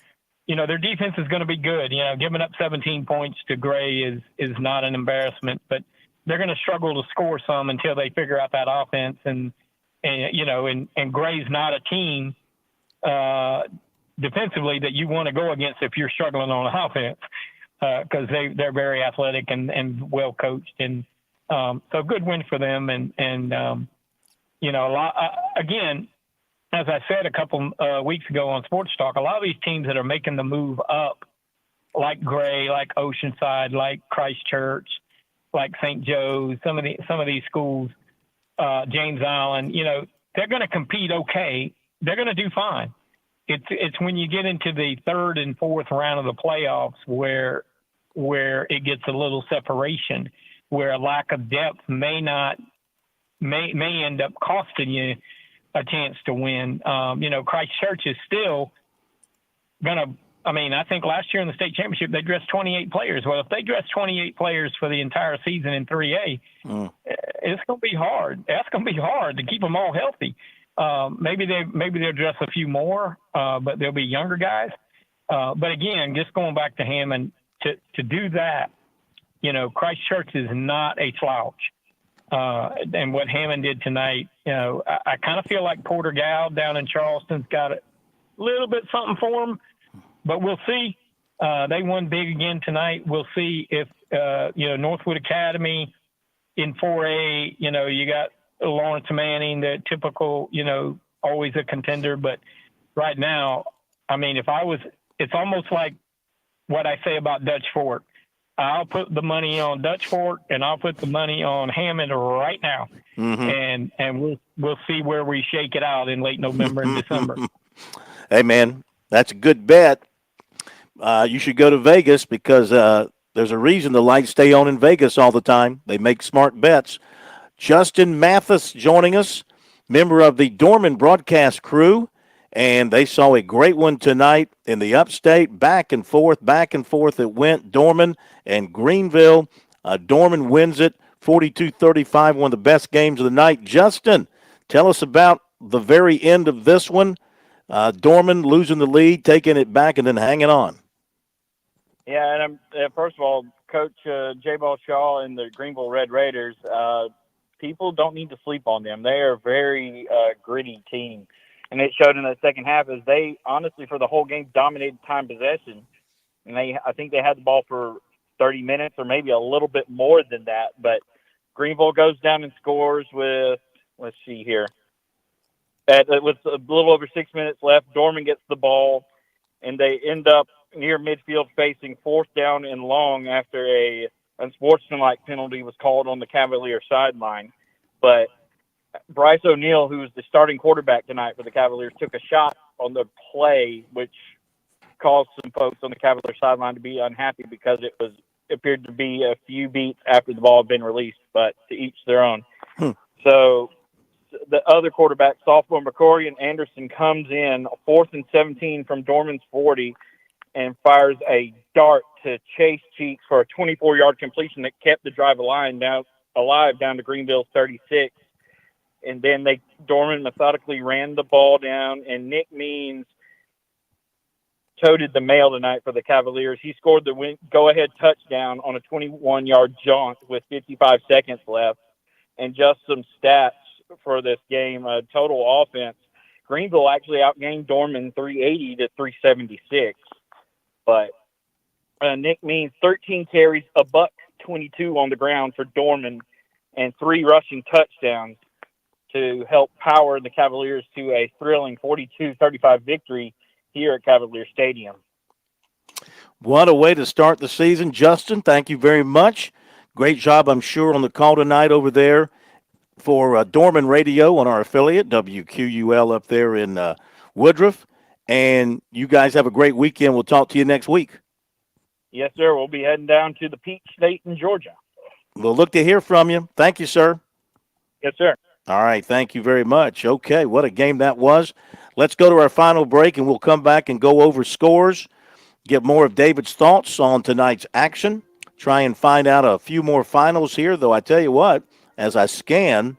S1: you know, their defense is going to be good. You know, giving up 17 points to Gray is not an embarrassment, but they're going to struggle to score some until they figure out that offense. And you know, and Gray's not a team defensively that you want to go against if you're struggling on offense, because they're very athletic and well coached. And so good win for them. And you know, again, as I said a couple weeks ago on Sports Talk, a lot of these teams that are making the move up, like Gray, like Oceanside, like Christchurch, like St. Joe's, some of these schools, James Island, you know, they're going to compete okay. They're going to do fine. It's when you get into the third and fourth round of the playoffs where it gets a little separation, where a lack of depth may end up costing you a chance to win. You know, Christchurch is still going to, I mean, I think last year in the state championship, they dressed 28 players. Well, if they dress 28 players for the entire season in 3A, it's going to be hard. That's going to be hard to keep them all healthy. Maybe they'll dress a few more, but they'll be younger guys. But again, just going back to Hammond, to do that, you know, Christchurch is not a slouch. And what Hammond did tonight, you know, I kind of feel like Porter Gow down in Charleston's got a little bit something for him, but we'll see. They won big again tonight. We'll see if, you know, Northwood Academy in 4A, you know, you got Lawrence Manning, the typical, you know, always a contender, but right now, I mean, it's almost like what I say about Dutch Fork. I'll put the money on Dutch Fork and I'll put the money on Hammond right now.
S11: Mm-hmm.
S1: And we'll see where we shake it out in late November and December.
S11: Hey, man, that's a good bet. You should go to Vegas because there's a reason the lights stay on in Vegas all the time. They make smart bets. Justin Mathis joining us, member of the Dorman broadcast crew, and they saw a great one tonight in the upstate. Back and forth it went. Dorman and Greenville. Dorman wins it 42-35, one of the best games of the night. Justin, tell us about the very end of this one. Dorman losing the lead, taking it back, and then hanging on.
S19: Yeah, and first of all, Coach J-Ball Shaw and the Greenville Red Raiders, people don't need to sleep on them. They are a very gritty team. And it showed in the second half as they, honestly, for the whole game, dominated time possession. And I think they had the ball for 30 minutes or maybe a little bit more than that. But Greenville goes down and scores with, let's see here. With a little over 6 minutes left, Dorman gets the ball, and they end up near midfield facing 4th down and long after a unsportsmanlike penalty was called on the Cavalier sideline. But Bryce O'Neill, who's the starting quarterback tonight for the Cavaliers, took a shot on the play, which caused some folks on the Cavalier sideline to be unhappy because it appeared to be a few beats after the ball had been released, but to each their own. So the other quarterback, sophomore McCorian Anderson, comes in 4th and 17 from Dorman's 40 and fires a dart to Chase Cheeks for a 24-yard completion that kept the drive alive down to Greenville's 36. And then Dorman methodically ran the ball down, and Nick Means toted the mail tonight for the Cavaliers. He scored the go-ahead touchdown on a 21-yard jaunt with 55 seconds left. And just some stats for this game, total offense. Greenville actually outgained Dorman 380 to 376. But Nick Means 13 carries, $122 on the ground for Dorman, and 3 rushing touchdowns to help power the Cavaliers to a thrilling 42-35 victory here at Cavalier Stadium.
S11: What a way to start the season. Justin, thank you very much. Great job, I'm sure, on the call tonight over there for Dorman Radio on our affiliate, WQUL, up there in Woodruff. And you guys have a great weekend. We'll talk to you next week.
S19: Yes, sir. We'll be heading down to the Peach State in Georgia.
S11: We'll look to hear from you. Thank you, sir.
S19: Yes, sir.
S11: All right. Thank you very much. Okay. What a game that was. Let's go to our final break, and we'll come back and go over scores, get more of David's thoughts on tonight's action, try and find out a few more finals here, though I tell you what, as I scan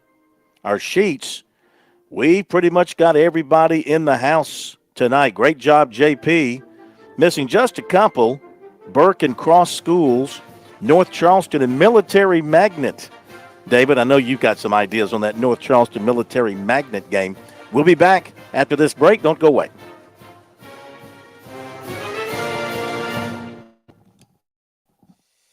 S11: our sheets, we pretty much got everybody in the house tonight. Great job, JP. Missing just a couple, Burke and Cross Schools, North Charleston, and Military Magnet. David, I know you've got some ideas on that North Charleston Military Magnet game. We'll be back after this break. Don't go away.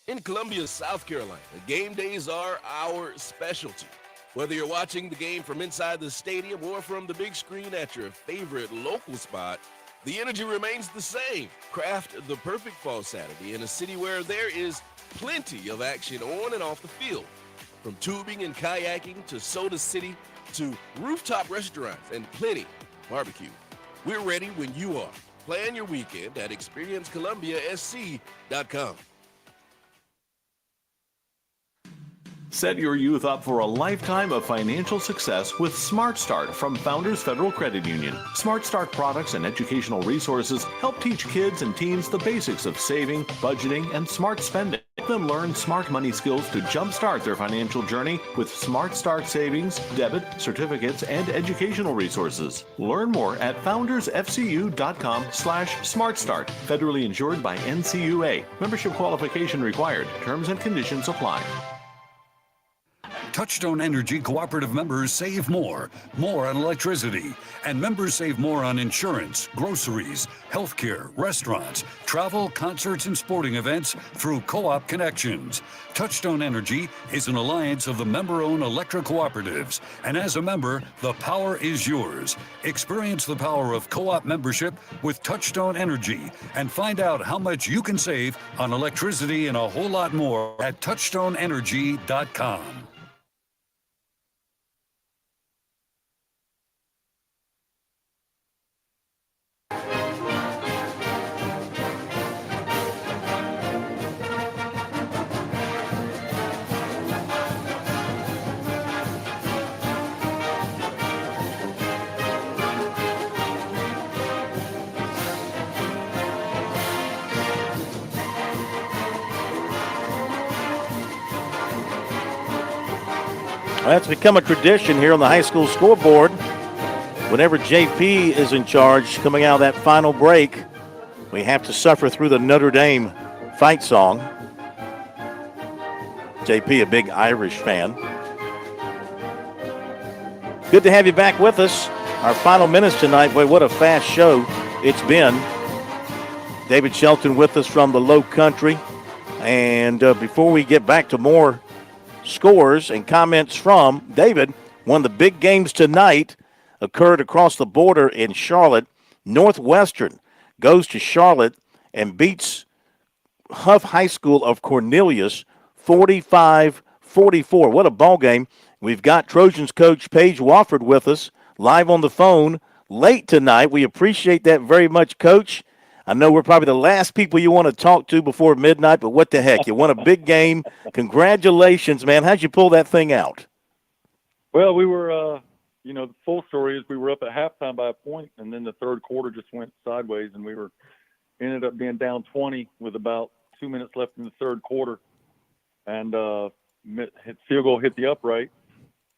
S20: In Columbia, South Carolina, game days are our specialty. Whether you're watching the game from inside the stadium or from the big screen at your favorite local spot, the energy remains the same. Craft the perfect fall Saturday in a city where there is plenty of action on and off the field. From tubing and kayaking to Soda City to rooftop restaurants and plenty barbecue. We're ready when you are. Plan your weekend at experiencecolumbiasc.com.
S5: Set your youth up for a lifetime of financial success with Smart Start from Founders Federal Credit Union. Smart Start products and educational resources help teach kids and teens the basics of saving, budgeting, and smart spending. Help them learn smart money skills to jumpstart their financial journey with Smart Start savings, debit, certificates, and educational resources. Learn more at foundersfcu.com/smartstart. Federally insured by NCUA. Membership qualification required. Terms and conditions apply.
S13: Touchstone Energy cooperative members save more on electricity, and members save more on insurance, groceries, healthcare, restaurants, travel, concerts, and sporting events through Co-op Connections. Touchstone Energy is an alliance of the member-owned electric cooperatives, and as a member, the power is yours. Experience the power of co-op membership with Touchstone Energy and find out how much you can save on electricity and a whole lot more at touchstoneenergy.com.
S11: That's become a tradition here on the high school scoreboard. Whenever JP is in charge, coming out of that final break, we have to suffer through the Notre Dame fight song. JP, a big Irish fan. Good to have you back with us. Our final minutes tonight. Boy, what a fast show it's been. David Shelton with us from the Low Country. And before we get back to more scores and comments from David, one of the big games tonight occurred across the border in Charlotte. Northwestern goes to Charlotte and beats Huff High School of Cornelius 45-44. What a ball game. We've got Trojans coach Paige Wofford with us live on the phone late tonight. We appreciate that very much, Coach. I know we're probably the last people you want to talk to before midnight, but what the heck? You won a big game. Congratulations, man. How'd you pull that thing out?
S2: Well, we were, the full story is we were up at halftime by a point, and then the third quarter just went sideways, and we ended up being down 20 with about 2 minutes left in the third quarter. And field goal hit the upright,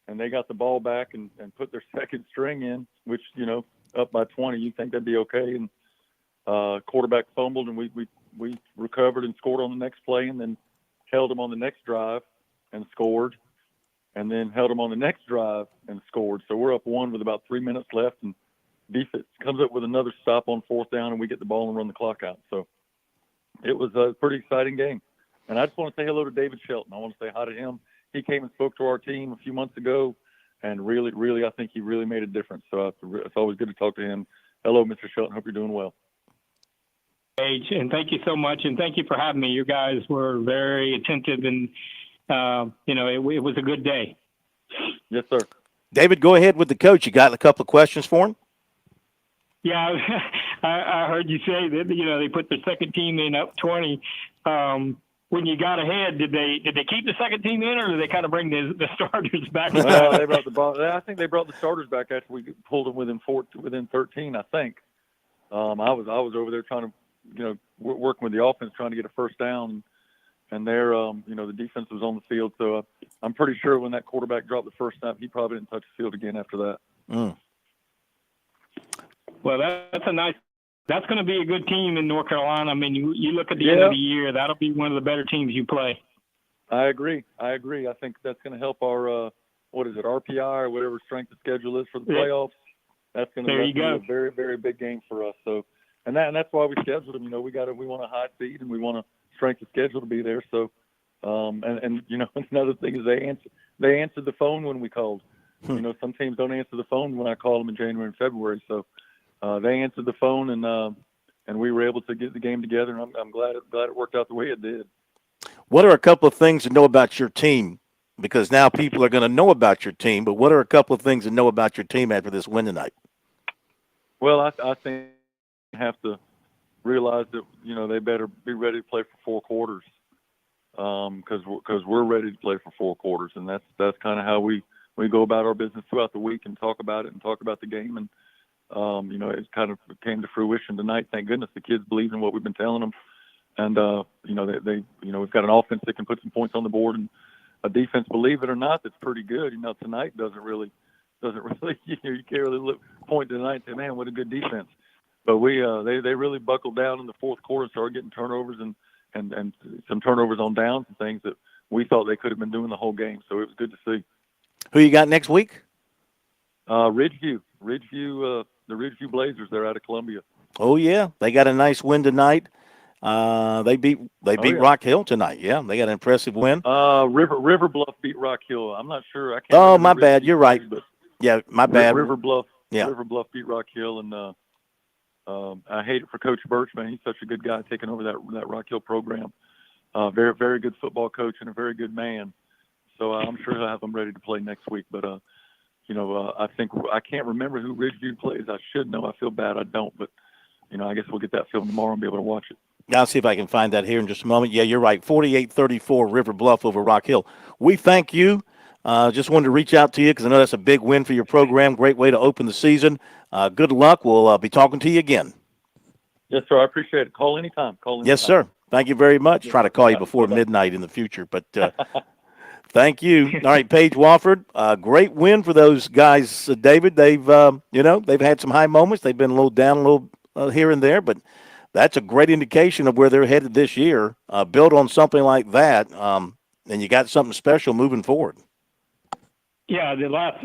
S2: and they got the ball back and put their second string in, which, up by 20, you'd think that'd be okay. And quarterback fumbled, and we recovered and scored on the next play, and then held them on the next drive and scored, and then held them on the next drive and scored. So we're up one with about 3 minutes left, and defense comes up with another stop on fourth down, and we get the ball and run the clock out. So it was a pretty exciting game. And I just want to say hello to David Shelton. I want to say hi to him. He came and spoke to our team a few months ago, and really, really, I think he really made a difference. So it's always good to talk to him. Hello, Mr. Shelton. Hope you're doing well.
S1: And thank you so much, and thank you for having me. You guys were very attentive, and it was a good day.
S2: Yes, sir.
S11: David, go ahead with the coach. You got a couple of questions for him?
S1: Yeah, I heard you say that they put the second team in up 20. When you got ahead, did they keep the second team in, or did they kind of bring the starters back?
S2: Well, they brought the ball. I think they brought the starters back after we pulled them within 13. I think. I was over there trying to. Working with the offense, trying to get a first down, and there, the defense was on the field. So I'm pretty sure when that quarterback dropped the first snap, he probably didn't touch the field again after that.
S11: Mm.
S1: Well, that's going to be a good team in North Carolina. I mean, you look at the end of the year, that'll be one of the better teams you play.
S2: I agree. I think that's going to help our, RPI or whatever strength of schedule is for the playoffs. That's going to be a very, very big game for us. So. And that's why we scheduled them. We want a high seed, and we want a strength of schedule to be there. So, another thing is they answered the phone when we called. Some teams don't answer the phone when I call them in January and February. So, they answered the phone, and we were able to get the game together. And I'm glad it worked out the way it did.
S11: What are a couple of things to know about your team? Because now people are going to know about your team. But what are a couple of things to know about your team after this win tonight?
S2: Well, I think. Have to realize that they better be ready to play for 4 quarters because we're ready to play for 4 quarters, and that's kind of how we go about our business throughout the week and talk about it and talk about the game. And it kind of came to fruition tonight. Thank goodness the kids believe in what we've been telling them, and they we've got an offense that can put some points on the board, and a defense, believe it or not, that's pretty good. Tonight doesn't really you can't really point tonight and say, man, what a good defense. But they really buckled down in the fourth quarter, started getting turnovers and some turnovers on downs and things that we thought they could have been doing the whole game. So it was good to see.
S11: Who you got next week?
S2: Ridgeview, the Ridgeview Blazers. They're out of Columbia.
S11: Oh yeah, they got a nice win tonight. They beat Rock Hill tonight. Yeah, they got an impressive win.
S2: River Bluff beat Rock Hill. I'm not sure. I can't.
S11: Oh,
S2: remember
S11: my
S2: who
S11: bad.
S2: Ridgeview
S11: You're right.
S2: played, but
S11: Yeah, my bad.
S2: River Bluff.
S11: Yeah.
S2: River Bluff beat Rock Hill, and I hate it for Coach Birch, man. He's such a good guy taking over that Rock Hill program. Very, very good football coach and a very good man. So I'm sure he'll have them ready to play next week. But I think I can't remember who Ridgeview plays. I should know. I feel bad I don't, but I guess we'll get that film tomorrow and be able to watch it.
S11: I'll see if I can find that here in just a moment. Yeah, you're right. 48-34 River Bluff over Rock Hill. We thank you. Just wanted to reach out to you because I know that's a big win for your program. Great way to open the season. Good luck. We'll be talking to you again.
S2: Yes, sir. I appreciate it. Call anytime.
S11: Yes, sir. Thank you very much. Try to call you before midnight in the future, but thank you. All right, Paige Wofford. Great win for those guys, David. They've they've had some high moments. They've been a little down, a little here and there, but that's a great indication of where they're headed this year. Build on something like that, and you got something special moving forward.
S1: Yeah, the last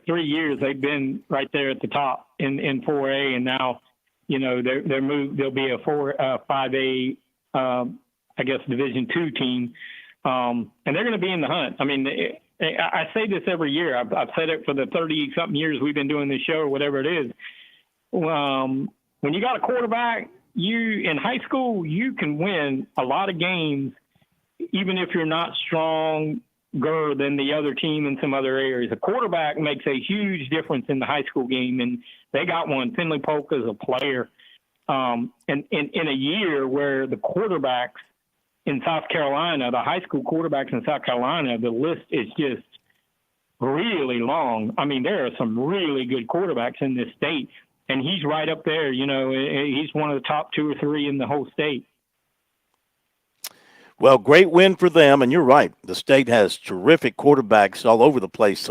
S1: 3 years they've been right there at the top in 4A, and now they're moved. They'll be a 5A, I guess, Division II team, and they're going to be in the hunt. I mean, I say this every year. I've said it for the 30-something years we've been doing this show or whatever it is. When you got a quarterback, in high school you can win a lot of games, even if you're not stronger than the other team in some other areas. A quarterback makes a huge difference in the high school game, and they got one. Finley Polk is a player. And in a year where the quarterbacks in South Carolina, the high school quarterbacks in South Carolina, the list is just really long. I mean, there are some really good quarterbacks in this state, and he's right up there. He's one of the top 2 or 3 in the whole state.
S11: Well, great win for them, and you're right. The state has terrific quarterbacks all over the place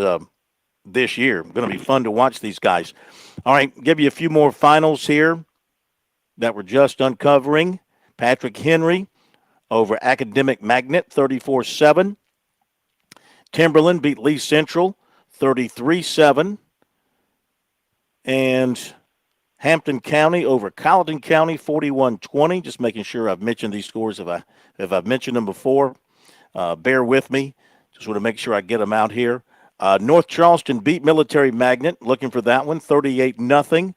S11: this year. Going to be fun to watch these guys. All right, give you a few more finals here that we're just uncovering. Patrick Henry over Academic Magnet, 34-7. Timberland beat Lee Central, 33-7. And Hampton County over Colleton County, 41-20. Just making sure I've mentioned these scores if I've mentioned them before. Bear with me. Just want to make sure I get them out here. North Charleston beat Military Magnet. Looking for that one, 38-0.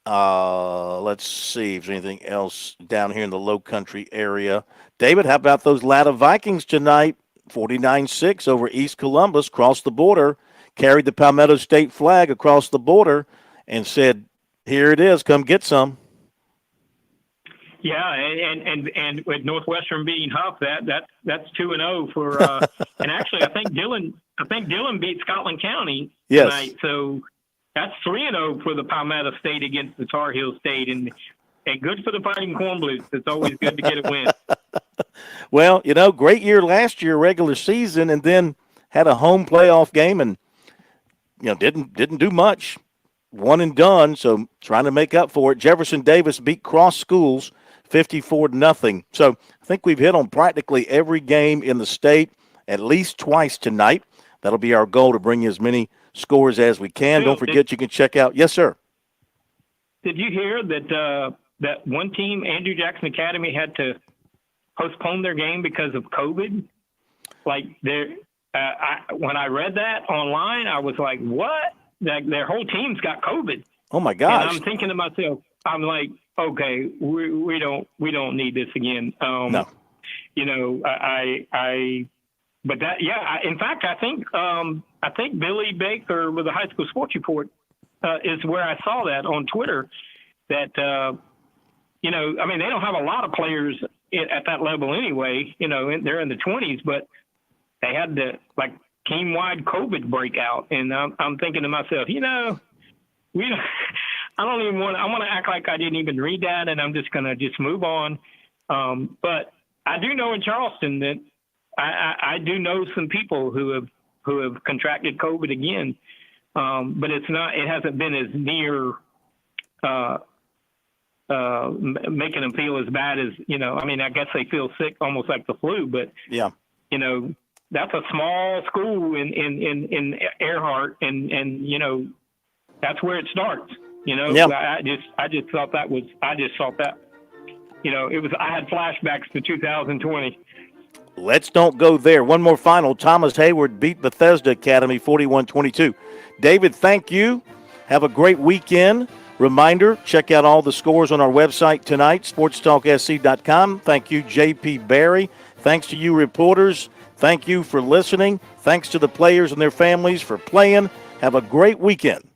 S11: Let's see if there's anything else down here in the Low Country area. David, how about those Latta Vikings tonight? 49-6 over East Columbus, crossed the border, carried the Palmetto State flag across the border, and said, here it is, come get some.
S1: Yeah, and with Northwestern beating Huff, that's 2-0 for and actually I think Dillon beat Scotland County tonight, so that's 3-0 for the Palmetto State against the Tar Heel State, and good for the Fighting Corn Blues. It's always good to get a win.
S11: Well, great year last year, regular season, and then had a home playoff game, and didn't do much. One and done, so trying to make up for it. Jefferson Davis beat Cross Schools 54-0. So I think we've hit on practically every game in the state at least twice tonight. That'll be our goal, to bring you as many scores as we can.
S1: Phil,
S11: don't forget you can check out. Yes, sir.
S1: Did you hear that that one team, Andrew Jackson Academy, had to postpone their game because of COVID? Like when I read that online, I was like, what? Their whole team's got COVID.
S11: Oh my gosh!
S1: And I'm thinking to myself, I'm like, okay, we don't need this again.
S11: No.
S1: But that, yeah. In fact, I think Billy Baker with the High School Sports Report is where I saw that on Twitter. That I mean, they don't have a lot of players at that level anyway. They're in the 20s, but they had the team-wide COVID breakout, and I'm thinking to myself, I don't even want. I want to act like I didn't even read that, and I'm just gonna move on. But I do know in Charleston that I do know some people who have contracted COVID again, but it hasn't been as near making them feel as bad as I mean, I guess they feel sick, almost like the flu, but
S11: yeah.
S1: you know, that's a small school in Earhart, and you know, that's where it starts. You know,
S11: Yeah.
S1: I just thought that, you know, I had flashbacks to 2020.
S11: Let's don't go there. One more final. Thomas Hayward beat Bethesda Academy 41-22. David, thank you. Have a great weekend. Reminder, check out all the scores on our website tonight, sportstalksc.com. Thank you, J.P. Barry. Thanks to you reporters. Thank you for listening. Thanks to the players and their families for playing. Have a great weekend.